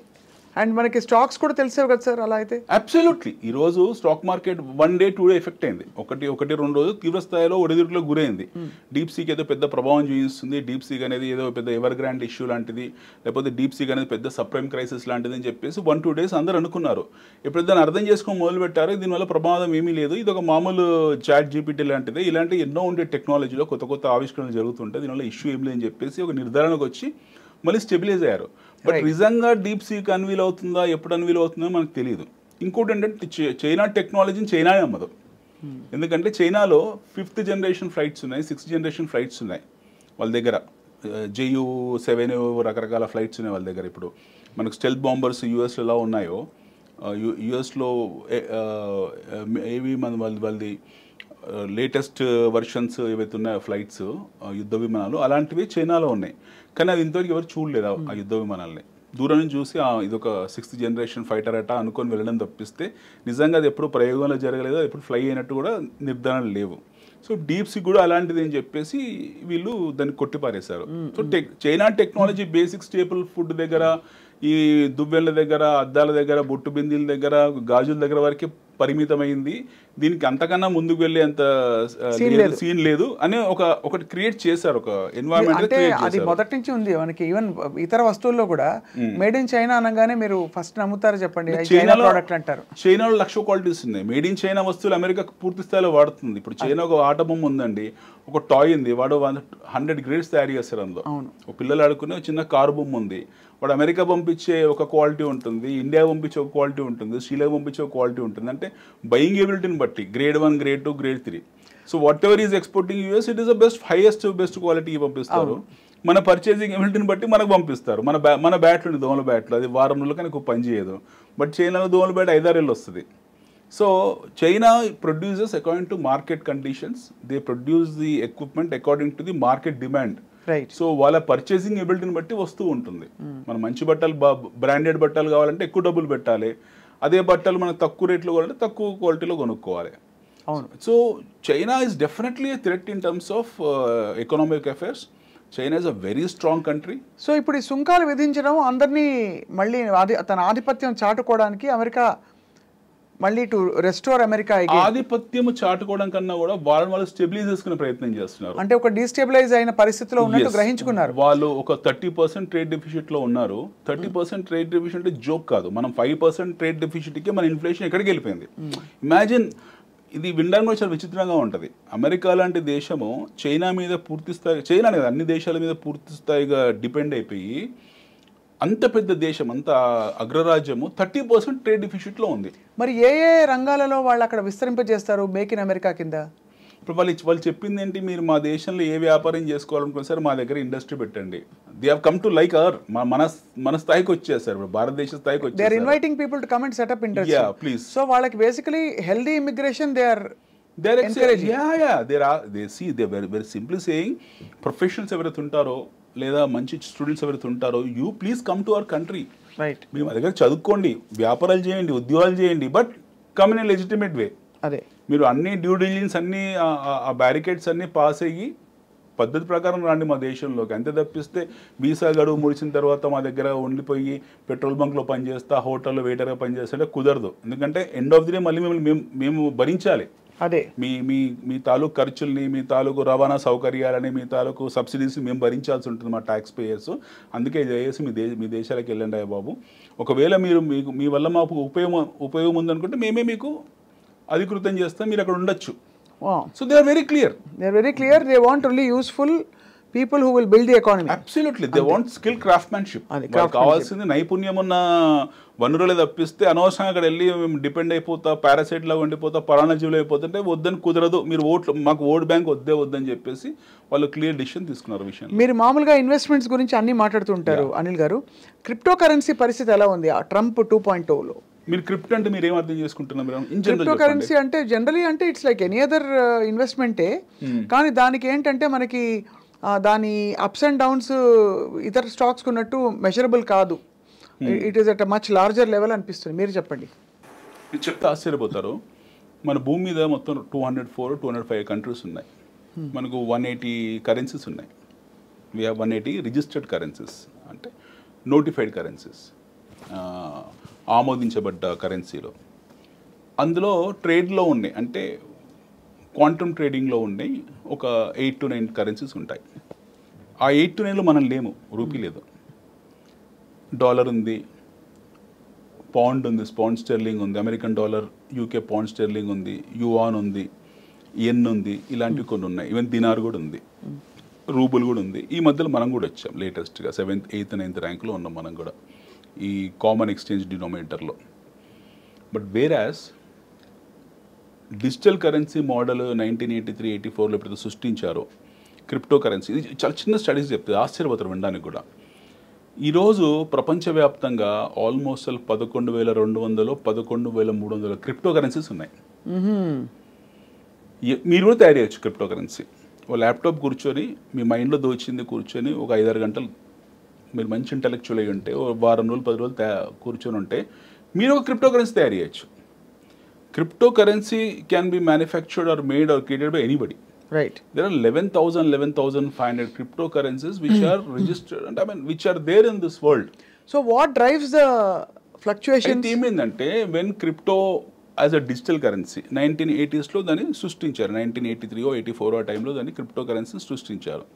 అండ్ మనకి స్టాక్స్ కూడా తెలిసేవి కదా సార్ అలా అయితే. అబ్సల్యూట్లీ. ఈ రోజు stock market 1 day 2 day effect అయింది. ఒకటి 2 రోజులు తీవ్ర స్థాయిలో ఒడిదుడుకులో గురైంది. డీప్ సీక్ ఏదో పెద్ద ప్రభావం చూపిస్తుంది, డీప్ సీక్ అనేది ఏదో పెద్ద ఎవర్ గ్రాండ్ ఇష్యూ లాంటిది, లేకపోతే డీప్ సీక్ అనేది పెద్ద సప్రైమ్ క్రైసిస్ లాంటిది అని చెప్పేసి 1-2 days అందరూ అనుకున్నారు. ఎప్పుడైతే దాన్ని అర్థం చేసుకొని మొదలు పెట్టారో దీనివల్ల ప్రమాదం ఏమీ లేదు, ఇది ఒక మామూలు చాట్ జీపీటీ లాంటిది, ఇలాంటి ఎన్నో ఉండే టెక్నాలజీలో కొత్త ఆవిష్కరణలు జరుగుతుంటాయి, దీనివల్ల ఇష్యూ ఏమి లేదని చెప్పేసి ఒక నిర్ధారణకు వచ్చి మళ్ళీ స్టెబిలైజ్ అయ్యారు. బట్ నిజంగా డీప్ సీక్ అన్వీల్ అవుతుందా, ఎప్పుడు అన్వీల్ అవుతుందో మనకు తెలియదు. ఇంకోటి ఏంటంటే చైనా టెక్నాలజీని చైనానే అమ్మదు. ఎందుకంటే చైనాలో 5th generation ఫ్లైట్స్ ఉన్నాయి, 6th generation ఫ్లైట్స్ ఉన్నాయి వాళ్ళ దగ్గర. JU-7 రకరకాల ఫ్లైట్స్ ఉన్నాయి వాళ్ళ దగ్గర. ఇప్పుడు మనకు స్టెల్త్ బాంబర్స్ యూఎస్లో ఎలా ఉన్నాయో, యూఎస్లో ఏవి వాళ్ళది లేటెస్ట్ వర్షన్స్ ఏవైతే ఉన్నాయో ఫ్లైట్స్, యుద్ధ విమానాలు అలాంటివి చైనాలో ఉన్నాయి. కానీ అది ఇంతవరకు ఎవరు చూడలేదు ఆ యుద్ధ విమానాలని. దూరం నుంచి చూసి ఇదొక 6th generation ఫైటర్ అట అనుకొని వెళ్ళడం తప్పిస్తే నిజంగా అది ఎప్పుడు ప్రయోగంలో జరగలేదు, ఎప్పుడు ఫ్లై అయినట్టు కూడా నిర్ధారణలు లేవు. సో డీప్ సీక్ కూడా అలాంటిది అని చెప్పేసి వీళ్ళు దాన్ని కొట్టిపారేశారు. So China technology basic staple food దగ్గర, ఈ దువ్వెళ్ళ దగ్గర, అద్దాల దగ్గర, బొట్టు బిందీల దగ్గర, గాజుల దగ్గర వరకే పరిమితమైంది. దీనికి అంతకన్నా ముందుకు వెళ్ళే అంత సీన్ లేదు అని ఒకటి క్రియేట్ చేశారు, ఒక ఎన్వైరన్మెంట్. అది మొదటి నుంచి ఉంది మనకి. ఈవెన్ ఇతర వస్తువుల్లో కూడా మేడ్ ఇన్ చైనా అనగానే మీరు ఫస్ట్ నమ్ముతారు చెప్పండి, చైనా ప్రోడక్ట్ అంటారు. చైనాలో 1,00,000 క్వాలిటీస్ ఉన్నాయి. మేడ్ ఇన్ చైనా వస్తువులు అమెరికా పూర్తి స్థాయిలో వాడుతుంది. ఇప్పుడు చైనా ఒక ఆట బొమ్మ ఉందండి, ఒక టాయ్ ఉంది, వాడు 100 grades తయారు చేస్తారు అందులో. ఒక పిల్లలు ఆడుకునే చిన్న కారు బొమ్మ ఉంది, వాడు అమెరికా పంపించే ఒక క్వాలిటీ ఉంటుంది, ఇండియా పంపించే ఒక క్వాలిటీ ఉంటుంది, శ్రీలంక పంపించే ఒక క్వాలిటీ ఉంటుంది. అంటే బయింగ్ ఎబిలిటీని బట్టి grade 1, grade 2, grade 3. So what ever is exporting US, it is the best quality పంపిస్తారు. మన పర్చేసింగ్ ఎబిలిటీని బట్టి మనకు పంపిస్తారు. మన బ్యాట్లు ఉంది, దోమల బ్యాట్లు, అది వారం రోజులు కానీ పని చేయదు. బట్ చైనాలో దోమల బ్యాట్ 5-6 ఏళ్ళు వస్తుంది. So China produces according to market conditions, they produce the equipment according to the market demand. So వాళ్ళ పర్చేసింగ్ ఎబిలిటీని బట్టి వస్తూ ఉంటుంది. మనం మంచి బట్టలు, బ్రాండెడ్ బట్టలు కావాలంటే ఎక్కువ డబ్బులు పెట్టాలి, అదే బట్టలు మనకు తక్కువ రేట్లో కావాలంటే తక్కువ క్వాలిటీలో కొనుక్కోవాలి. So China is definitely a threat in terms of economic affairs. China is a very strong country. So ఇప్పుడు ఈ సుంకాలు విధించడం అందరినీ మళ్ళీ తన ఆధిపత్యం చాటుకోవడానికి అమెరికా మళ్ళీ టు రెస్టోర్ అమెరికా ఆధిపత్యం చాటుకోవడం కన్నా కూడా వాళ్ళు స్టెబిలైజ్ చేసుకునే ప్రయత్నం చేస్తున్నారు. అంటే ఒక డిస్టెబిలైజ్ అయిన పరిస్థితిలో ఉన్నట్టు గ్రహించుకున్నారు. వాళ్ళు ఒక 30% ట్రేడ్ డెఫిసిట్ లో ఉన్నారు. 30% ట్రేడ్ డెఫిసిట్ అంటే జోక్ కాదు. మనం 5% ట్రేడ్ డెఫిసిట్ కి మన ఇన్ఫ్లేషన్ ఎక్కడికి వెళ్ళిపోయింది. ఇమాజిన్, ఇది వినడానికి కూడా చాలా విచిత్రంగా ఉంటుంది. అమెరికా లాంటి దేశము చైనా మీద పూర్తి స్థాయి, చైనా అనేది అన్ని దేశాల మీద పూర్తి స్థాయిగా డిపెండ్ అయిపోయి అంత పెద్ద దేశం, అంత అగ్రరాజ్యము 30% ట్రేడ్ డెఫిసిట్లో ఉంది. మరి ఏ రంగాలలో వాళ్ళు అక్కడ విస్తరింపజేస్తారు మేక్ ఇన్ అమెరికా కింద? ఇప్పుడు వాళ్ళు చెప్పింది ఏంటి, మీరు మా దేశంలో ఏ వ్యాపారం చేసుకోవాలనుకున్నా సరే మా దగ్గర ఇండస్ట్రీ పెట్టండి. They have come to like our, మన స్థాయికి వచ్చేసారు, ఇప్పుడు భారతదేశ స్థాయికి వచ్చేసారు. They are inviting people to come and set up industry. Yeah please. So వాళ్ళకి basically healthy immigration they are encouraging. They very simply saying professionals ఎవరైతే ఉంటారో లేదా మంచి స్టూడెంట్స్ ఎవరైతే ఉంటారో, you please come to our country. Right. మీరు మా దగ్గర చదువుకోండి, వ్యాపారాలు చేయండి, ఉద్యోగాలు చేయండి, but come in a legitimate way. అదే మీరు అన్ని డ్యూ డిలిజెన్స్ అన్ని ఆ బ్యారికేడ్స్ అన్ని పాస్ అయ్యి పద్ధతి ప్రకారం రండి మా దేశంలోకి. అంతే తప్పిస్తే వీసా గడువు ముడిచిన తర్వాత మా దగ్గర ఉండిపోయి పెట్రోల్ బంక్లో పనిచేస్తా, హోటల్లో వెయిటర్గా పనిచేస్తుంటే కుదరదు. ఎందుకంటే ఎండ్ ఆఫ్ ది డే మళ్ళీ మేము భరించాలి. అదే మీ మీ మీ తాలూకు ఖర్చుల్ని, మీ తాలూకు రవాణా సౌకర్యాలని, మీ తాలూకు సబ్సిడీస్ మేము భరించాల్సి ఉంటుంది మా ట్యాక్స్ పేయర్స్. అందుకే దయచేసి మీ దేశాలకు వెళ్ళండి అయ్యా బాబు. ఒకవేళ మీరు మీ వల్ల మాకు ఉపయోగం ఉందనుకుంటే మేమే మీకు అధికృతం చేస్తాం, మీరు అక్కడ ఉండొచ్చు. So they are very clear. They want only useful people who will build the economy. Absolutely. They want skill craftsmanship. వాళ్ళకి కావాల్సింది నైపుణ్యం ఉన్న వనరులే తప్పిస్తే అనవసరంగా అక్కడ వెళ్ళి మేము డిపెండ్ అయిపోతా, పారాసైట్ లాగా ఉండిపోతా, పరాణజీవులు అయిపోతుంటే వద్దని కుదరదు, మీరు మాకు ఓట్ బ్యాంక్ వద్దని చెప్పేసి వాళ్ళు క్లియర్ డిసిషన్ తీసుకున్నారు విషయం. మీరు మామూలుగా ఇన్వెస్ట్మెంట్స్ గురించి అన్ని మాట్లాడుతుంటారు అనిల్ గారు. క్రిప్టో కరెన్సీ పరిస్థితి ఎలా ఉంది ఆ ట్రంప్ 2.0లో? మీరు క్రిప్టో అంటే మీరు ఏం అర్థం చేసుకుంటున్నారు? క్రిప్టో కరెన్సీ అంటే జనరలీ అంటే ఇట్స్ లైక్ ఎనీ అదర్ ఇన్వెస్ట్మెంటే, కానీ దానికి ఏంటంటే మనకి దాని అప్స్ అండ్ డౌన్స్ ఇతర స్టాక్స్ ఉన్నట్టు మెజరబుల్ కాదు. It is at much larger level అనిపిస్తుంది. మీరు చెప్పండి. మీరు చెప్తే ఆశ్చర్యపోతారు. మన భూమి మీద మొత్తం 205 కంట్రీస్ ఉన్నాయి. మనకు 180 కరెన్సీస్ ఉన్నాయి. వీ హ్యావ్ 180 రిజిస్టర్డ్ కరెన్సీస్, అంటే నోటిఫైడ్ కరెన్సీస్, ఆమోదించబడ్డ కరెన్సీలో. అందులో ట్రేడ్లో ఉన్నాయి, అంటే క్వాంటమ్ ట్రేడింగ్లో ఉన్నాయి ఒక 8 to 9 కరెన్సీస్ ఉంటాయి. ఆ 8 to 9లో మనం లేము, రూపీ లేదు. డాలర్ ఉంది, పౌండ్ ఉంది, పౌండ్ స్టెర్లింగ్ ఉంది, American dollar, UK pound sterling ఉంది, యువాన్ ఉంది, ఎన్ ఉంది, ఇలాంటివి కొన్ని ఉన్నాయి. ఈవెన్ దినార్ కూడా ఉంది, రూబుల్ కూడా ఉంది. ఈ మధ్యలో మనం కూడా వచ్చాం లేటెస్ట్గా 7th, 8th, 9th ర్యాంక్లో ఉన్నాం మనం కూడా ఈ కామన్ ఎక్స్చేంజ్ డినోమినేటర్లో. But whereas digital currency model 1983, 84లో ఎప్పుడైతే సృష్టించారో క్రిప్టో కరెన్సీ, ఇది చాలా చిన్న స్టడీస్ చెప్తుంది, ఆశ్చర్యపోతారు వినడానికి కూడా. ఈరోజు ప్రపంచవ్యాప్తంగా ఆల్మోస్ట్ 11,200, 11,300 క్రిప్టో కరెన్సీస్ ఉన్నాయి. మీరు కూడా తయారు చేయొచ్చు క్రిప్టో కరెన్సీ. ఓ ల్యాప్టాప్ కూర్చొని మీ మైండ్లో దోచింది కూర్చొని ఒక 5-6 గంటలు మీరు మంచి ఇంటలెక్చువల్ అయ్యి ఉంటే, ఓ వారం రోజులు 10 రోజులు కూర్చొని ఉంటే మీరు ఒక క్రిప్టో కరెన్సీ తయారు చేయొచ్చు. Cryptocurrency can be manufactured or made or created by anybody. Right. There are 11,500 cryptocurrencies which are registered, and I mean which are there in this world. So what drives the fluctuations? I mean ante when crypto as a digital currency 1980s లో దాన్ని సృష్టించారు. 1983 or 84 ఆ టైంలో దాన్ని crypto currency సృష్టించారు.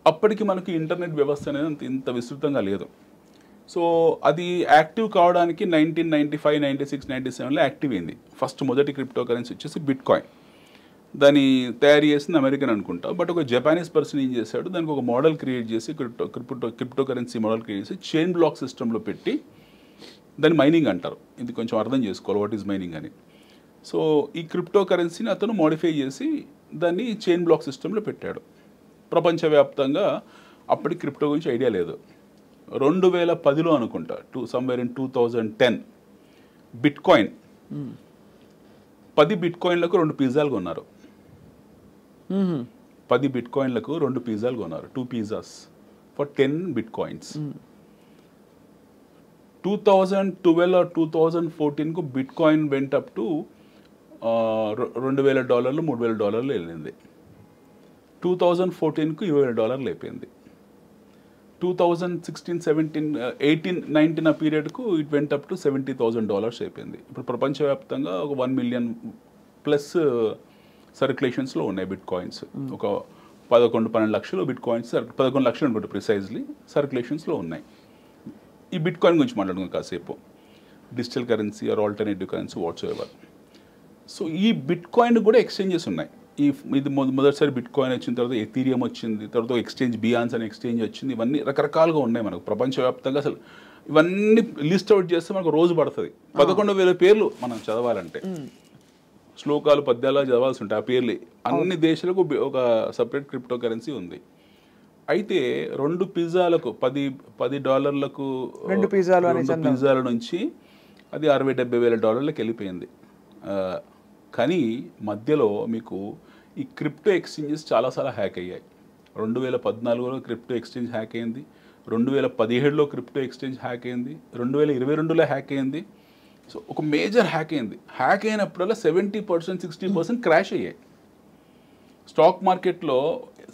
అప్పటికి మనకి internet వ్యవస్థ అనేది ఇంత విస్తృతంగా లేదు. సో అది యాక్టివ్ కావడానికి 1995, 96, 97లో యాక్టివ్ అయింది. ఫస్ట్ మొదటి క్రిప్టో కరెన్సీ వచ్చేసి బిట్ కాయిన్. దాన్ని తయారు చేసింది అమెరికన్ అనుకుంటా, బట్ ఒక జపానీస్ పర్సన్ ఏం చేశాడు, దానికి ఒక మోడల్ క్రియేట్ చేసి క్రిప్టో కరెన్సీ మోడల్ క్రియేట్ చేసి చైన్ బ్లాక్ సిస్టంలో పెట్టి దాన్ని మైనింగ్ అంటారు. ఇది కొంచెం అర్థం చేసుకోవాలి వాట్ ఈజ్ మైనింగ్ అని. సో ఈ క్రిప్టో కరెన్సీని అతను మోడిఫై చేసి దాన్ని చైన్ బ్లాక్ సిస్టంలో పెట్టాడు. ప్రపంచవ్యాప్తంగా అప్పటికి క్రిప్టో గురించి ఐడియా లేదు. 2010లో అనుకుంటా, సమ్వేర్ ఇన్ 2010 బిట్ కాయిన్ 10 బిట్ కాయిన్లకు 2 పిజ్జాలు కొన్నారు. 10 బిట్ కాయిన్లకు 2 పిజ్జాలు కొన్నారు. 2 pizzas for 10 bitcoins. 2012 or 2014కు bitcoin went up to $2,000, $3,000 వెళ్ళింది. 2014కు $20,000 అయిపోయింది. 2016, 17, 18, 19 ఆ పీరియడ్కు ఇట్ వెంట్ అప్ టు $70,000 అయిపోయింది. ఇప్పుడు ప్రపంచవ్యాప్తంగా ఒక 1 million ప్లస్ సర్క్యులేషన్స్లో ఉన్నాయి బిట్ కాయిన్స్. ఒక 11-12 లక్షలు బిట్ కాయిన్స్, 11 లక్షలు అనుకుంటే ప్రిసైజ్లీ సర్క్యులేషన్స్లో ఉన్నాయి. ఈ బిట్ కాయిన్ గురించి మాట్లాడుకున్నాం కాసేపు. Digital currency or alternative currency whatsoever. So ఈ బిట్ కాయిన్ కూడా ఎక్స్చేంజెస్ ఉన్నాయి. ఇది మొదటిసారి బిట్ కాయిన్ వచ్చిన తర్వాత ఎథీరియం వచ్చింది, తర్వాత ఎక్స్చేంజ్ బియాన్స్ అనే ఎక్స్చేంజ్ వచ్చింది. ఇవన్నీ రకరకాలుగా ఉన్నాయి మనకు ప్రపంచవ్యాప్తంగా. అసలు ఇవన్నీ లిస్ట్ అవుట్ చేస్తే మనకు రోజు పడుతుంది. 11,000 పేర్లు మనం చదవాలంటే, శ్లోకాలు పద్యాలు చదవాల్సి ఉంటాయి. ఆ పేర్లు అన్ని దేశాలకు ఒక సపరేట్ క్రిప్టో కరెన్సీ ఉంది. అయితే 2 పిజ్జాలకు $10 2 పిజ్జాల నుంచి అది $60,000-70,000 వెళ్ళిపోయింది. కానీ మధ్యలో మీకు ఈ క్రిప్టో ఎక్స్చేంజెస్ చాలాసార్లు హ్యాక్ అయ్యాయి. 2014లో క్రిప్టో ఎక్స్చేంజ్ హ్యాక్ అయింది, 2017లో క్రిప్టో ఎక్స్చేంజ్ హ్యాక్ అయింది, 2022లో హ్యాక్ అయింది. సో ఒక మేజర్ హ్యాక్ అయింది. హ్యాక్ అయినప్పుడల్లా 70%, 60% క్రాష్ అయ్యాయి. స్టాక్ మార్కెట్లో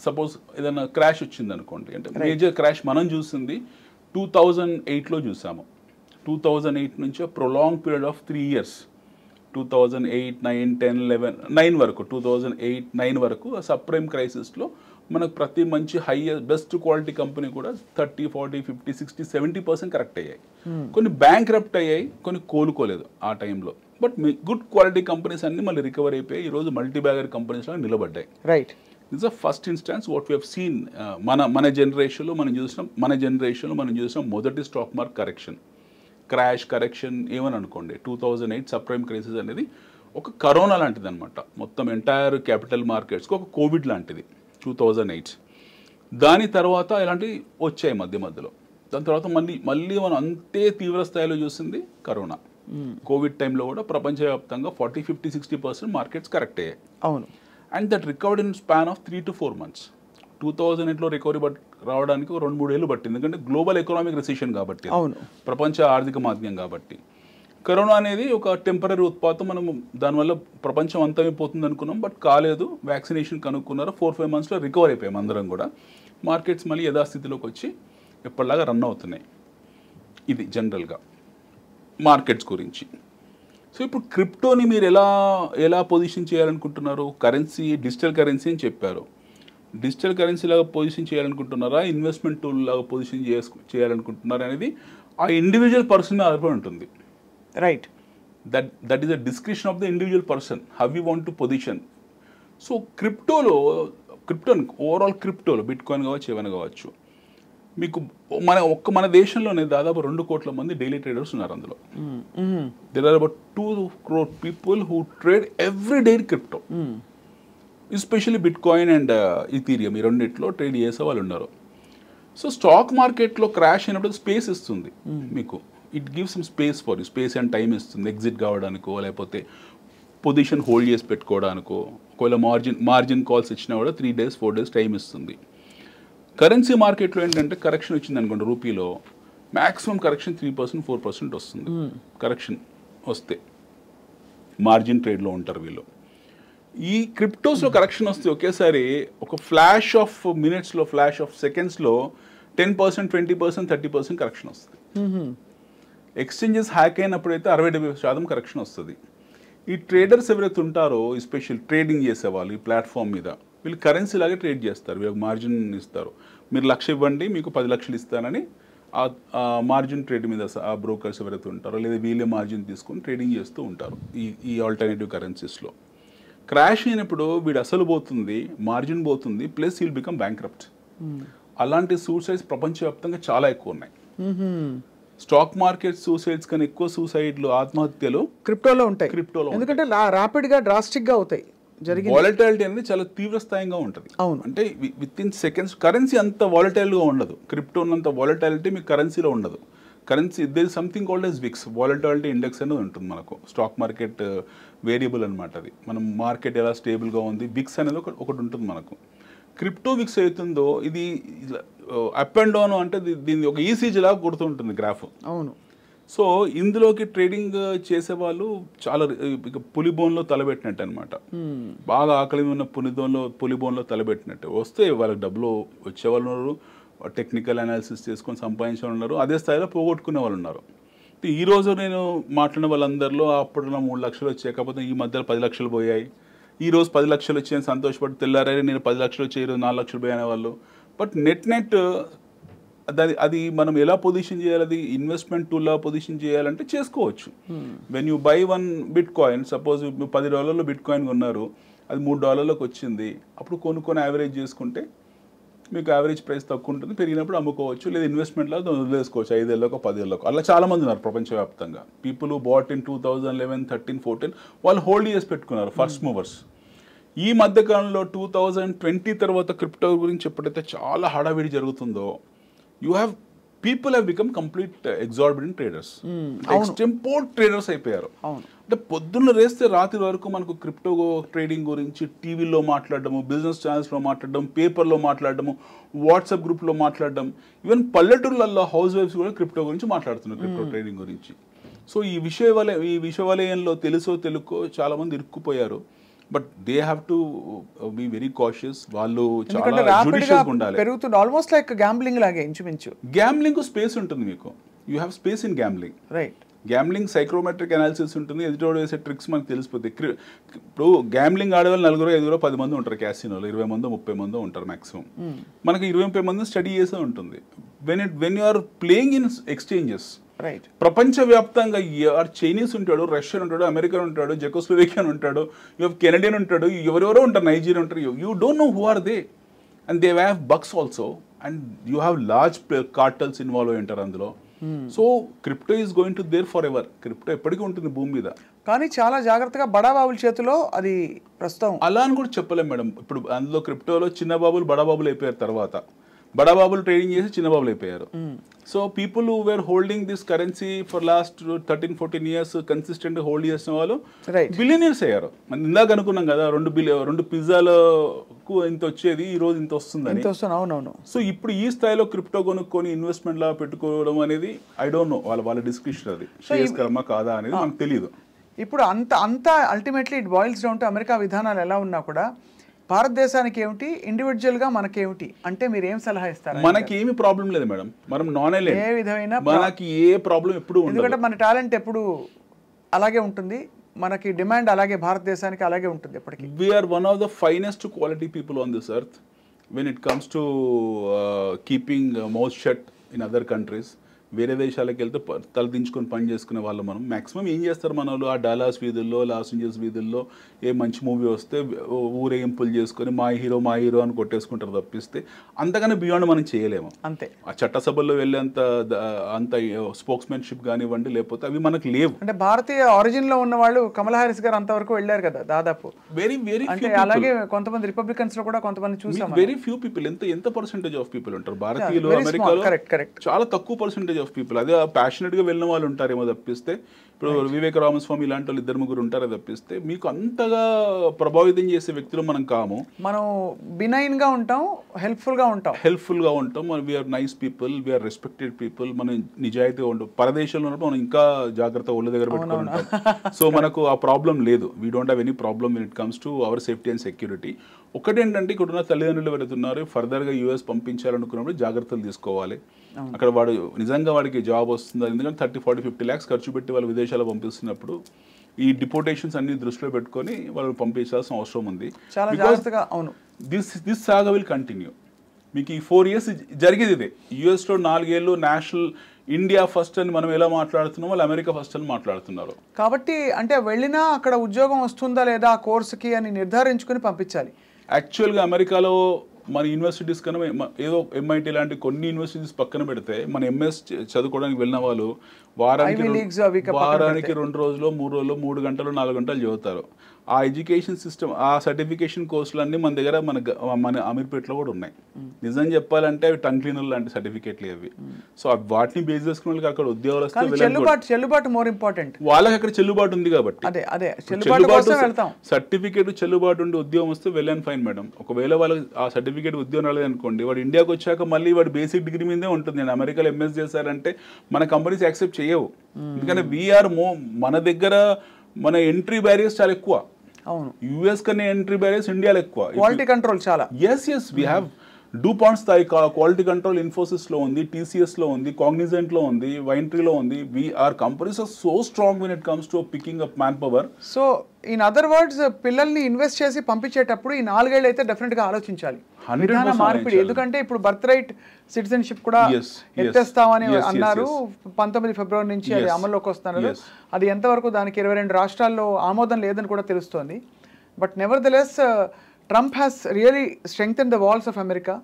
సపోజ్ ఏదైనా క్రాష్ వచ్చింది అనుకోండి, అంటే మేజర్ క్రాష్ మనం చూసింది 2008లో చూసాము. 2008 నుంచి ప్రొలాంగ్ పీరియడ్ ఆఫ్ 3 years 2008, 9, 10, 11, 9 వరకు 2008, 9 వరకు సబ్ ప్రైమ్ క్రైసిస్లో మనకు ప్రతి మంచి బెస్ట్ క్వాలిటీ కంపెనీ కూడా 30, 40, 50, 60, 70% కరెక్ట్ అయ్యాయి. కొన్ని బ్యాంక్ రప్ట్ అయ్యాయి, కొన్ని కోలుకోలేదు ఆ టైంలో. బట్ గుడ్ క్వాలిటీ కంపెనీస్ అన్ని మళ్ళీ రికవర్ అయిపోయి ఈరోజు మల్టీ బ్యాగర్ కంపెనీస్ లాగా నిలబడ్డాయి. Right. It's the first instance what we have seen. మన జనరేషన్లో మనం చూసిన మొదటి stock market correction, crash correction ఏమని అనుకోండి. 2008 సబ్ ప్రైమ్ క్రైసిస్ అనేది ఒక కరోనా లాంటిది అనమాట. మొత్తం ఎంటైర్ క్యాపిటల్ మార్కెట్స్కి ఒక కోవిడ్ లాంటిది 2008. దాని తర్వాత ఇలాంటివి వచ్చాయి మధ్యలో. దాని తర్వాత మళ్ళీ మనం అంతే తీవ్ర స్థాయిలో చూసింది కరోనా. కోవిడ్ టైంలో కూడా ప్రపంచవ్యాప్తంగా 40, 50, 60% మార్కెట్స్ కరెక్ట్ అయ్యాయి. అవును. And that recovered in span of 3 to 4 months. 2008లో రికవరీ రావడానికి 2-3 ఏళ్ళు పట్టింది, ఎందుకంటే గ్లోబల్ ఎకనామిక్ రెసిషన్ కాబట్టి, ప్రపంచ ఆర్థిక మాంద్యం కాబట్టి. కరోనా అనేది ఒక టెంపరీ ఉత్పాతం. మనం దానివల్ల ప్రపంచం అంతమైపోతుంది అనుకున్నాం, బట్ కాలేదు. వ్యాక్సినేషన్ కనుక్కున్నారు, 4-5 monthsలో రికవర్ అయిపోయాం అందరం కూడా. మార్కెట్స్ మళ్ళీ యథాస్థితిలోకి వచ్చి ఎప్పటిలాగా రన్ అవుతున్నాయి. ఇది జనరల్గా మార్కెట్స్ గురించి. సో ఇప్పుడు క్రిప్టోని మీరు ఎలా పొజిషన్ చేయాలనుకుంటున్నారు? కరెన్సీ, డిజిటల్ కరెన్సీ అని చెప్పారు. డిజిటల్ కరెన్సీ లాగా పొజిషన్ చేయాలనుకుంటున్నారా, ఇన్వెస్ట్మెంట్ టూల్ లాగా పొజిషన్ చేయాలనుకుంటున్నారా అనేది ఆ ఇండివిజువల్ పర్సన్ ఆధారపడి ఉంటుంది. Right. That is a description of the individual person how you want to position. So క్రిప్టోలో ఓవరాల్ క్రిప్టోలో బిట్ కాయిన్ కావచ్చు, ఏమైనా కావచ్చు, మీకు మన దేశంలోనే దాదాపు 2 కోట్ల మంది డైలీ ట్రేడర్స్ ఉన్నారు. అందులో there are about 2 crore people who trade every day crypto, especially bitcoin and ethereum. ఈ రెండిట్లో ట్రేడ్ చేసే వాళ్ళు ఉన్నారు. సో స్టాక్ మార్కెట్లో క్రాష్ అయినప్పుడు స్పేస్ ఇస్తుంది మీకు. It gives some space for you. Space and time ఇస్తుంది ఎగ్జిట్ కావడానికో, లేకపోతే పొజిషన్ హోల్డ్ చేసి పెట్టుకోవడానికో. ఒకవేళ మార్జిన్ కాల్స్ ఇచ్చినా కూడా 3 days 4 days టైం ఇస్తుంది. కరెన్సీ మార్కెట్లో ఏంటంటే కరెక్షన్ వచ్చింది అనుకోండి, రూపీలో మ్యాక్సిమం కరెక్షన్ 3%, 4% వస్తుంది. కరెక్షన్ వస్తే మార్జిన్ ట్రేడ్లో ఉంటారు వీళ్ళు. ఈ క్రిప్టోస్లో కరెక్షన్ వస్తే ఒకేసారి ఒక ఫ్లాష్ ఆఫ్ మినిట్స్లో, ఫ్లాష్ ఆఫ్ సెకండ్స్లో 10%, 20%, 30% కరెక్షన్ వస్తుంది. ఎక్స్చేంజెస్ హ్యాక్ అయినప్పుడైతే 60-70% కరెక్షన్ వస్తుంది. ఈ ట్రేడర్స్ ఎవరైతే ఉంటారో, ఎస్పెషల్ ట్రేడింగ్ చేసేవాళ్ళు ఈ ప్లాట్ఫామ్ మీద, వీళ్ళు కరెన్సీ లాగే ట్రేడ్ చేస్తారు. వీళ్ళకి మార్జిన్ ఇస్తారు. మీరు 1,00,000 ఇవ్వండి, మీకు 10 లక్షలు ఇస్తానని ఆ మార్జిన్ ట్రేడ్ మీద ఆ బ్రోకర్స్ ఎవరైతే ఉంటారో, లేదా వీళ్ళే మార్జిన్ తీసుకొని ట్రేడింగ్ చేస్తూ ఉంటారు ఈ ఆల్టర్నేటివ్ కరెన్సీస్లో. క్రాష్ అయినప్పుడు వీడు అసలు పోతుంది, మార్జిన్ పోతుంది, ప్లస్ వీల్ బికమ్ బ్యాంక్రప్ట్. అలాంటి సూసైడ్స్ ప్రపంచవ్యాప్తంగా చాలా ఎక్కువ ఉన్నాయి. స్టాక్ మార్కెట్ సూసైడ్స్ కన్నా ఎక్కువ సూసైడ్లు, ఆత్మహత్యలు క్రిప్టోలో ఉంటాయి. ఎందుకంటే ర్యాపిడ్గా, డ్రాస్టిక్గా అవుతాయి. వాలటైలిటీ అనేది చాలా తీవ్రస్థాయిగా ఉంటుంది. అంటే విత్ ఇన్ సెకండ్స్. కరెన్సీ అంత వాలటైల్గా ఉండదు. క్రిప్టో ఉన్నంత వాలటైలిటీ మీకు కరెన్సీలో ఉండదు. Currency there is something called as VIX, volatility index అనేది ఉంటుంది మనకు. స్టాక్ మార్కెట్ వేరియబుల్ అనమాట అది. మనం మార్కెట్ ఎలా స్టేబుల్గా ఉంది, విక్స్ అనేది ఒకటి ఉంటుంది మనకు. క్రిప్టో విక్స్ అవుతుందో ఇది అప్ అండ్ డౌన్, అంటే దీన్ని ఒక ఈసీజీ లాగా కొడుతుంటుంది గ్రాఫ్. అవును. సో ఇందులోకి ట్రేడింగ్ చేసేవాళ్ళు చాలా పులిబోన్లో తలబెట్టినట్టు అనమాట. బాగా ఆకలి ఉన్న పులిబోన్లో తలబెట్టినట్టు. వస్తే వాళ్ళకి డబ్బులు వచ్చేవాళ్ళు ఉన్నారు, టెక్నికల్ అనాలిసిస్ చేసుకొని సంపాదించే వాళ్ళు ఉన్నారు, అదే స్థాయిలో పోగొట్టుకునే వాళ్ళు ఉన్నారు. ఈరోజు నేను మాట్లాడిన వాళ్ళందరిలో అప్పుడున్న 3 లక్షలు వచ్చాయి, కాకపోతే ఈ మధ్యలో 10 లక్షలు పోయాయి. ఈరోజు 10 లక్షలు వచ్చాయని సంతోషపడి తెల్లారే నేను 10 లక్షలు వచ్చాయి, ఈరోజు 4 లక్షలు పోయాయి అనేవాళ్ళు. బట్ నెట్ అది మనం ఎలా పొజిషన్ చేయాలి, అది ఇన్వెస్ట్మెంట్ టూల్లా పొజిషన్ చేయాలంటే చేసుకోవచ్చు. When you by 1 bit coin, suppose $10 bit coin కొన్నారు, అది $3 వచ్చింది, అప్పుడు కొనుక్కొని యావరేజ్ చేసుకుంటే మీకు యావరేజ్ ప్రైస్ తక్కువ ఉంటుంది, పెరిగినప్పుడు అమ్ముకోవచ్చు, లేదా ఇన్వెస్ట్మెంట్లో వదిలేసుకోవచ్చు 5 ఏళ్ళకో 10 ఏళ్ళకో. అలా చాలామంది ఉన్నారు ప్రపంచవ్యాప్తంగా. పీపుల్ హూ బాట్ ఇన్ 2011, 13, 14 వాళ్ళు హోల్డ్ చేసి పెట్టుకున్నారు, ఫస్ట్ మూవర్స్. ఈ మధ్యకాలంలో 2020 తర్వాత క్రిప్టో గురించి ఎప్పుడైతే చాలా హడావిడి జరుగుతుందో, people have become complete exorbitant traders. Extempore traders అయిపోయారు. అంటే పొద్దున్న రేస్తే రాత్రి వరకు మనకు క్రిప్టో ట్రేడింగ్ గురించి టీవీలో మాట్లాడడము, బిజినెస్ ఛానల్స్లో మాట్లాడడం, పేపర్లో మాట్లాడడము, వాట్సాప్ గ్రూప్లో మాట్లాడడం, ఈవెన్ పల్లెటూళ్ళల్లో హౌస్ వైఫ్స్ కూడా క్రిప్టో గురించి మాట్లాడుతున్నారు, క్రిప్టో ట్రేడింగ్ గురించి. సో ఈ విషయవలయంలో తెలుసో తెలుకో చాలా మంది ఇరుక్కుపోయారు. But they have to be very cautious. వాళ్ళు చాలా జుడిషియస్గా ఉండాలి. పెరుగుతుంది, ఆల్మోస్ట్ లైక్ గ్యాంబ్లింగ్ లాగే ఇంచుమించు. గ్యాంబ్లింగ్ స్పేస్ ఉంటుంది మీకు. You have space in gambling. Right. Gambling psychrometric analysis ఉంటుంది, ఎదుటోడు వేసే ట్రిక్స్ మనకు తెలిసిపోతాయి. ఇప్పుడు గ్యామ్లింగ్ ఆడేవాళ్ళు 4, 5, 10 మంది ఉంటారు క్యాసినోలో, 20 మంది 30 మంది ఉంటారు మాక్సిమం. మనకి 20-30 మంది స్టడీ చేసే ఉంటుంది. When you are playing in exchanges, right, ప్రపంచవ్యాప్తంగా చైనీస్ ఉంటాడు, రష్యన్ ఉంటాడు, అమెరికన్ ఉంటాడు, జెకోస్లోవేకియన్ ఉంటాడు, కెనడియన్ ఉంటాడు, ఎవరెవరో ఉంటారు, నైజీరియా ఉంటారు. You don't know who are they, and they have bugs also, and you have large cartels involve అయి ఉంటారు అందులో. So crypto is going to there forever. Crypto ఎప్పటికీ ఉంటుంది భూమి మీద. కానీ చాలా జాగ్రత్తగా బడాబాబుల చేతిలో అది ప్రస్తుతం. అలా అని కూడా చెప్పలేం మేడం. ఇప్పుడు అందులో క్రిప్టోలో చిన్న బాబులు బడాబాబులు అయిపోయారు, తర్వాత బడాబాబులు ట్రేడింగ్ చేసి చిన్న బాబులు అయిపోయారు. So people who were holding this currency for last 13-14 years consistent hold చేసిన వాళ్ళు బిలియనీర్స్ అయ్యారు. ఇందాక అనుకున్నాం కదా, 2 పిజ్జాలకు ఇంత వచ్చేది ఈ రోజు ఇంత వస్తుందని. అవునవును. సో ఇప్పుడు ఈ స్థాయిలో క్రిప్టో కొనుక్కొని ఇన్వెస్ట్మెంట్ లా పెట్టుకోవడం అనేది ఐ డోంట్ నో, వాళ్ళ డిస్క్రిప్షన్ అది శ్రేయస్కరమా కాదా అనేది మనకు తెలియదు. ఇప్పుడు అంత ultimately it boils down to America విధానాలు ఎలా ఉన్నా కూడా భారతదేశానికి ఏమిటి, ఇండివిజువల్గా మనకేమిటి అంటే మీరు ఏం సలహా ఇస్తారు? మనకి ఏమి ప్రాబ్లం లేదు మేడం, మనం నాన్ ఐలాండ్, ఏ విధమైన మనకి ఏ ప్రాబ్లం ఎప్పుడు ఉండదు. ఎందుకంటే మన టాలెంట్ ఎప్పుడు అలాగే ఉంటుంది, మనకి డిమాండ్ అలాగే భారతదేశానికి అలాగే ఉంటుంది ఎప్పటికీ. We're one of the finest quality people on this earth when it comes to keeping mouth shut in other countries. వేరే దేశాలకు వెళ్తే తలదించుకొని పని చేసుకునే వాళ్ళు మనం. మ్యాక్సిమం ఏం చేస్తారు మన వాళ్ళు, ఆ డాలాస్ వీధుల్లో, లాస్ ఏంజల్స్ వీధుల్లో ఏ మంచి మూవీ వస్తే ఊరేగింపులు చేసుకొని మా హీరో అని కొట్టేసుకుంటారు తప్పిస్తే అంతకన్నా బియాండ్ మనం చేయలేము. అంతే. ఆ చట్టసభల్లో వెళ్ళేంత స్పోక్స్మెన్షిప్ కానివ్వండి, లేకపోతే అవి మనకు లేవు. అంటే భారతీయ ఆరిజిన్ లో ఉన్న వాళ్ళు కమలా హారిస్ గారు అంతవరకు వెళ్ళారు కదా దాదాపు. వెరీ వెరీ అంటే అలాగే కొంతమంది రిపబ్లికన్స్ లో కూడా కొంతమంది చూసాం. Very few people. ఎంత పర్సెంటేజ్ ఆఫ్ పీపుల్ ఉంటారు భారతీయులు అమెరికాలో? చాలా తక్కువ పర్సెంటేజ్ ఆఫ్ పీపుల్. అదే ప్యాషనెట్ గా వెళ్ళిన వాళ్ళు ఉంటారేమో తప్పిస్తే, ఇప్పుడు వివేక రామస్వామి ఇలాంటి వాళ్ళు 2-3 ఉంటారో తప్పిస్తే మీకు అంతగా ప్రభావితం చేసే వ్యక్తులు మనం కాము. మనం బినైన్ గా ఉంటాం, హెల్ప్ఫుల్ గా ఉంటాం. We're nice people, we're respected people. మనం నిజాయితీగా ఉంటాం. పరదేశంలో ఉన్నప్పుడు మనం ఇంకా జాగ్రత్త ఒళ్ళ దగ్గర పెట్టుకుని ఉంటాం. సో మనకు ఆ ప్రాబ్లం లేదు. We don't have any problem when it comes to our safety and security. ఒకటేంటంటే ఇక్కడ ఉన్న తల్లిదండ్రులు వెళుతున్నారు, ఫర్దర్గా యూఎస్ పంపించాలనుకున్నప్పుడు జాగ్రత్తలు తీసుకోవాలి. అక్కడ వాడు నిజంగా వాడికి జాబ్ వస్తుంది, ఎందుకంటే 30-40-50 lakhs ఖర్చు పెట్టి వాళ్ళు విదేశాలు పంపిస్తున్నప్పుడు ఈ డిపోటేషన్స్ అన్ని దృష్టిలో పెట్టుకొని వాళ్ళు పంపించాల్సిన అవసరం ఉంది. This saga will continue. మీకు ఈ 4 years జరిగేది ఇదే. యూఎస్లో 4 ఏళ్ళు నేషనల్ ఇండియా ఫస్ట్ అని మనం ఎలా మాట్లాడుతున్నాం, వాళ్ళు అమెరికా ఫస్ట్ అని మాట్లాడుతున్నారు. కాబట్టి అంటే వెళ్ళినా అక్కడ ఉద్యోగం వస్తుందా లేదా ఆ కోర్సుకి అని నిర్ధారించుకుని పంపించాలి. యాక్చువల్గా అమెరికాలో మన యూనివర్సిటీస్ కన్నా ఏదో MIT లాంటి కొన్ని యూనివర్సిటీస్ పక్కన పెడితే మన MS చదువుకోవడానికి వెళ్ళిన వాళ్ళు వారానికి 2 రోజులు 3 రోజులు 3 గంటలు 4 గంటలు చదువుతారు. ఆ ఎడ్యుకేషన్ సిస్టమ్, ఆ సర్టిఫికేషన్ కోర్సులు అన్నీ మన దగ్గర మన అమీర్పేటలో కూడా ఉన్నాయి. నిజం చెప్పాలంటే అవి టంగ్ క్లీనర్ లాంటి సర్టిఫికేట్లు అవి. సో వాటిని బేస్ చేసుకున్న వాళ్ళకి అక్కడ ఉద్యోగాలు వస్తే చెల్లుబాటు మోర్ ఇంపార్టెంట్. వాళ్ళకి అక్కడ చెల్లుబాటు ఉంది కాబట్టి సర్టిఫికేట్ చెల్లుబాటు ఉండి ఉద్యోగం వస్తే వెల్ అండ్ ఫైన్ మేడం. ఒకవేళ వాళ్ళకి ఆ సర్టిఫికేట్ ఉద్యోగం రాలేదు అనుకోండి, వాడు ఇండియాకి వచ్చాక మళ్ళీ వాడు బేసిక్ డిగ్రీ మీదే ఉంటుంది. నేను అమెరికాలో MS చేశారంటే మన కంపెనీస్ యాక్సెప్ట్ చేయవు. ఎందుకంటే మన దగ్గర మన ఎంట్రీ బ్యారియర్స్ చాలా ఎక్కువ. అవును, యుఎస్ కన్నా ఎంట్రీ బ్యారియర్స్ ఇండియాలో ఎక్కువ. క్వాలిటీ కంట్రోల్ చాలా. ఎస్ వి హ్యావ్ డూపాంట్ స్థాయి క్వాలిటీ కంట్రోల్ ఇన్ఫోసిస్ లో ఉంది, TCS లో ఉంది, కాగ్నిజెంట్ లో ఉంది, వైంట్రీలో ఉంది. Our companies are so strong when it comes to picking up man power. So in other words పిల్లల్ని ఇన్వెస్ట్ చేసి పంపించేటప్పుడు ఈ 4 ఏళ్ళు అయితే డెఫినెట్ గా ఆలోచించాలి మార్పిడి. ఎందుకంటే ఇప్పుడు బర్త్ రైట్ సిటిజన్షిప్ కూడా ఎత్తేస్తామని అన్నారు. 19 ఫిబ్రవరి నుంచి అది అమల్లోకి వస్తున్నారు. అది ఎంతవరకు దానికి 22 రాష్ట్రాల్లో ఆమోదం లేదని కూడా తెలుస్తోంది. But never the less Trump has really strengthened the walls of America.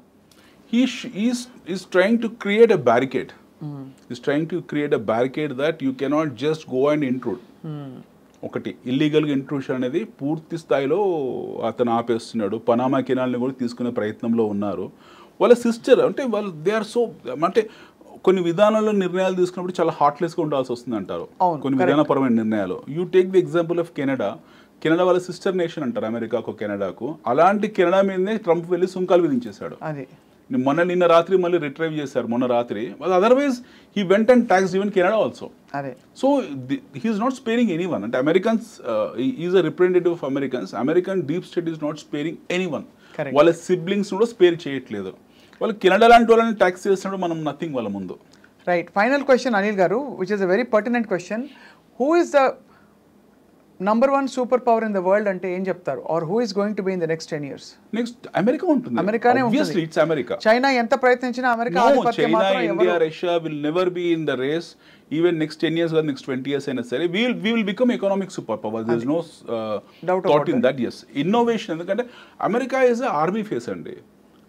He's trying to create a barricade. He's trying to create a barricade that you cannot just go and intrude. ఒకటి ఇల్లీగల్గా intrusion అనేది పూర్తి స్థాయిలో అతను ఆపేస్తున్నాడు. Panama కెనాల్ని కూడా తీసుకునే ప్రయత్నంలో ఉన్నారు. వాళ్ళ సిస్టర్ అంటే వాళ్ళు దే ఆర్ సో, అంటే కొన్ని విధానాల్లో నిర్ణయాలు తీసుకున్నప్పుడు చాలా హార్ట్లెస్గా ఉండాల్సి వస్తుంది అంటారు కొన్ని విధానపరమైన నిర్ణయాలు. You take the example of Canada వాళ్ళ సిస్టర్ నేషన్ అంటారు అమెరికాకు, కెనడాకు. అలాంటి కెనడా మీదనే ట్రంప్ వెళ్ళి సుంకాలు విధించేశాడు. నిన్న రాత్రి మళ్ళీ రిట్రైవ్ చేశారు మొన్న రాత్రి. Otherwise he went and tax even Canada also. So he is not sparing any one. అంటే Americans is a representative of Americans. American deep state is not sparing any one. వాళ్ళ సిబ్లింగ్స్ కూడా స్పేర్ చేయట్లేదు. వాళ్ళు Canada లాంటి వాళ్ళని tax చేస్తున్నప్పుడు మనం nothing వాళ్ళ ముందు. Right, final question Anil garu, which is a very pertinent question. Who is the number 1 super power in the world అంటే ఏం చెప్తారు? Or who is going to be in the next 10 years? Next America ఉంటుంది. అమెరికానే ఉంటుంది. Obviously, it's America. China ఎంత ప్రయత్నించినా America No, ఆధిపత్యం China, మాత్రం India, ఎవరు- Russia will never be in the race. Even next 10 years or next 20 years అయినా సరే we will become economic superpower. There is no Doubt thought about in that. Yes, innovation, ఎందుకంటే America is a army face అండి.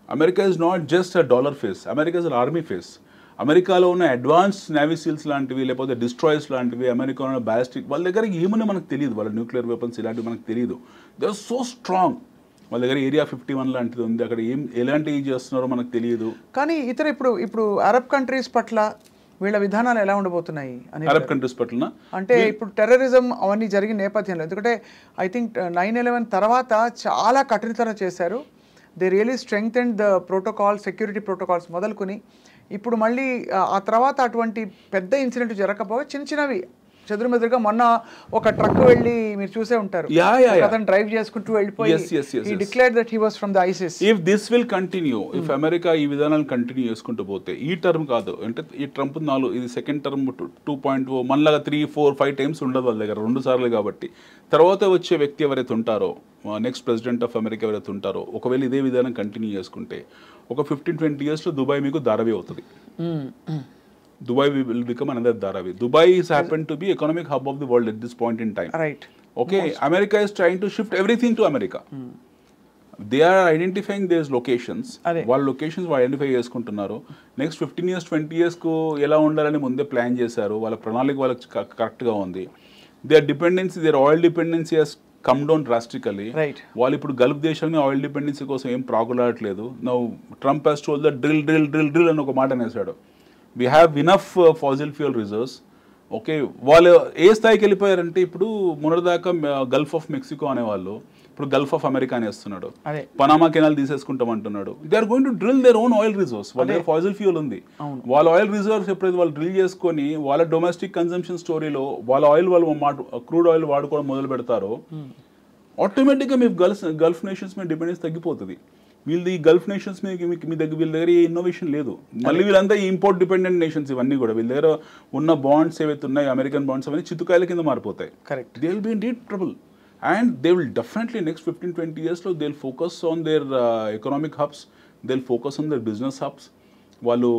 America is not just a dollar face. America is an army face. అమెరికాలో ఉన్న advance navy seals లాంటివి, లేకపోతే destroyers లాంటివి, అమెరికాలో ఉన్న ballistic, వాళ్ళ దగ్గర ఏమని మనకు తెలియదు, వాళ్ళ న్యూక్లియర్ వెపన్స్ ఇలాంటివి మనకు తెలియదు. They are so strong. వాళ్ళ దగ్గర ఏరియా 51 లాంటిది ఉంది, అక్కడ ఎలాంటివి చేస్తున్నారో మనకు తెలియదు. కానీ ఇతర ఇప్పుడు అరబ్ కంట్రీస్ పట్ల వీళ్ళ విధానాలు ఎలా ఉండబోతున్నాయి అని? అరబ్ కంట్రీస్ పట్ల అంటే ఇప్పుడు టెర్రరిజం అవన్నీ జరిగిన నేపథ్యంలో, ఎందుకంటే ఐ థింక్ 9/11 తర్వాత చాలా కఠినతరం చేశారు. They really strengthened the protocol, security protocols మొదలుకొని ఇప్పుడు మళ్ళీ ఆ తర్వాత అటువంటి పెద్ద ఇన్సిడెంట్ జరగకపోగా చిన్న చిన్నవి చెదురుమెదురుగా, మొన్న ఒక ట్రక్ వెళ్ళి మీరు చూసే ఉంటారు, అతను డ్రైవ్ చేసుకుంటూ వెళ్ళిపోయి he declared that he was from the ISIS. If this will continue, if America ఈ విధానాలు కంటిన్యూ చేసుకుంటూ పోతే, ఈ టర్మ్ కాదు అంటే ఈ ట్రంప్ 4, ఇది సెకండ్ టర్మ్ 2.0, మనలాగా 3, 4, 5 టైమ్స్ ఉండదు వాళ్ళ దగ్గర, 2 సార్లు కాబట్టి, తర్వాత వచ్చే వ్యక్తి ఎవరైతే ఉంటారో, నెక్స్ట్ ప్రెసిడెంట్ ఆఫ్ అమెరికా ఎవరైతే ఉంటారో, ఒకవేళ ఇదే విధానం కంటిన్యూ చేసుకుంటే ఒక 15-20 yearsలో దుబాయ్ మీకు ధారావి అవుతుంది. Dubai will become another Dharavi. Dubai is happened to be economic hub of the world at this point in time. Right. Okay, America is trying to shift everything to America. They are identifying these locations. వాళ్ళ locations identify చేసుకుంటున్నారు. Next 15 years 20 yearsకు ఎలా ఉండాలని ముందే plan చేశారు. వాళ్ళ ప్రణాళిక వాళ్ళకి కరెక్ట్గా ఉంది. Their oil dependency has come down drastically. వాళ్ళు ఇప్పుడు గల్ఫ్ దేశాన్ని ఆయిల్ డిపెండెన్సీ కోసం ఏం ప్రాకులాడట్లేదు. Now Trump has told the drill అని ఒక మాట అనేసాడు. We have enough fossil fuel reserves. Okay, వాళ్ళు ఏ స్థాయికి వెళ్ళిపోయారంటే ఇప్పుడు మొన్నటిదాకా గల్ఫ్ ఆఫ్ మెక్సికో అనేవాళ్ళు ఇప్పుడు గల్ఫ్ ఆఫ్ అమెరికా అనేస్తున్నాడు. పనామా కెనాల్ తీసేసుకుంటామంటున్నాడు. They are going to drill their own oil reserves. వాళ్ళ దగ్గర ఫాసిల్ ఫ్యూల్ ఉంది. వాళ్ళ ఆయిల్ రిజర్వ్స్ ఎప్పుడైతే వాళ్ళు డ్రిల్ చేసుకొని వాళ్ళ డొమెస్టిక్ కన్సంప్షన్ స్టోరీలో వాళ్ళ క్రూడ్ ఆయిల్ వాడుకోవడం మొదలు పెడతారో, ఆటోమేటిక్గా మీ గల్ఫ్ నేషన్స్ మీద డిపెండెన్స్ తగ్గిపోతుంది. వీళ్ళు ఈ గల్ఫ్ నేషన్స్ మీద వీళ్ళ దగ్గర ఏ ఇన్నోవేషన్ లేదు. మళ్ళీ వీళ్ళంతా ఈ ఇంపోర్ట్ డిపెండెంట్ నేషన్స్ ఇవన్నీ కూడా. వీళ్ళ దగ్గర ఉన్న బాండ్స్ ఏవైతే ఉన్నాయో, అమెరికన్ బాండ్స్ అవన్నీ చిత్తుకాయల కింద మారిపోతాయి. Correct. They will be in deep trouble and they will definitely next 15-20 yearsలో they will focus on their economic hubs, they will focus on their business hubs. వాళ్ళు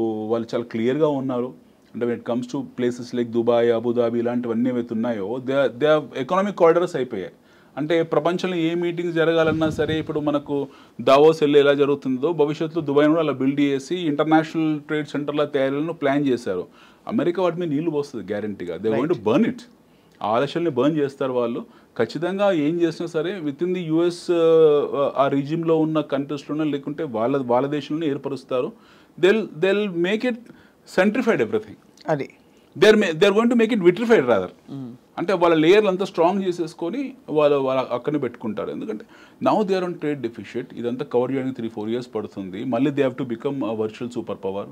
చాలా క్లియర్గా ఉన్నారు. అంటే when it comes to places like Dubai, Abu Dhabi ఇలాంటివన్నీ ఏవైతే ఉన్నాయో they economic corridors అయిపోయాయి. అంటే ప్రపంచంలో ఏ మీటింగ్స్ జరగాలన్నా సరే, ఇప్పుడు మనకు దావోస్ వెళ్ళి ఎలా జరుగుతుందో భవిష్యత్తులో దుబాయ్ కూడా అలా బిల్డ్ చేసి ఇంటర్నేషనల్ ట్రేడ్ సెంటర్ల తయారీలను ప్లాన్ చేశారు. అమెరికా వాటి మీద నీళ్లు పోస్తుంది గ్యారంటీగా. They going to burn it. ఆ ఆలస్యాన్ని బర్న్ చేస్తారు వాళ్ళు. ఖచ్చితంగా ఏం చేసినా సరే విత్ ఇన్ ది యుఎస్ ఆ రీజియంలో ఉన్న కంట్రీస్లోనే, లేకుంటే వాళ్ళ దేశంలోనే ఏర్పరుస్తారు. They make it centrified everything. అది they are going to make it vitrified rather. అంటే వాళ్ళ లేయర్లు అంతా స్ట్రాంగ్ చేసేసుకొని వాళ్ళు అక్కడనే పెట్టుకుంటారు. ఎందుకంటే now they are on trade deficit. ఇదంతా కవర్ చేయడానికి 3-4 years పడుతుంది. మళ్ళీ they have to become virtual super power,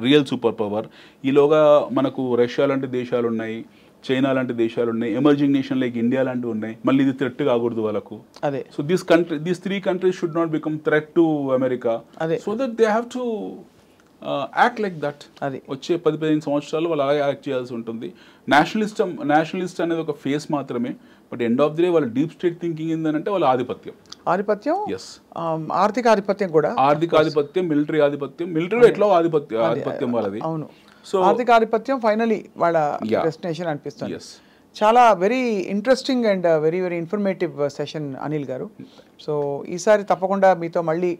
real super power. ఈలోగా మనకు రష్యా లాంటి దేశాలు ఉన్నాయి, చైనా లాంటి దేశాలు ఉన్నాయి, ఎమర్జింగ్ నేషన్ లైక్ ఇండియా లాంటివి ఉన్నాయి. మళ్ళీ ఇది థ్రెట్ కాకూడదు వాళ్ళకు. So these 3 countries should not become threat to America. So that they have to act like that. వచ్చే 10-15 సంవత్సరాలు వాళ్ళు అలాగే యాక్ట్ చేయాల్సి ఉంటుంది. నేషనలిస్ట్ అనేది ఒక ఫేస్ మాత్రమే. But end of the day వాళ్ళ డీప్ స్టేట్ థింకింగ్ ఏంటంటే వాళ్ళ ఆధిపత్యం, ఎస్, ఆర్థిక ఆధిపత్యం కూడా, ఆర్థిక ఆధిపత్యం, మిలిటరీ ఆధిపత్యం. మిలిటరీలో ఎట్లా ఆధిపత్యం వాళ్ళది. అవును. సో ఆర్థిక ఆధిపత్యం ఫైనలీ వాళ్ళ డెస్టినేషన్ అనిపిస్తుంది. చాలా very interesting and very very informative session Anil గారు. సో ఈసారి తప్పకుండా మీతో మళ్ళీ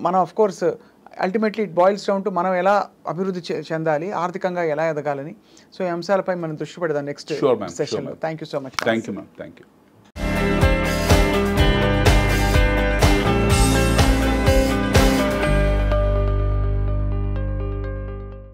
మనం of course ultimately it boils down to మనం ఎలా అభివృద్ధి చెందాలి, ఆర్థికంగా ఎలా ఎదగాలని. సో ఈ అంశాలపై మనం దృష్టి పెడదాం నెక్స్ట్ సెషన్లో. Thank you so much. Thank you ma'am. Thank you.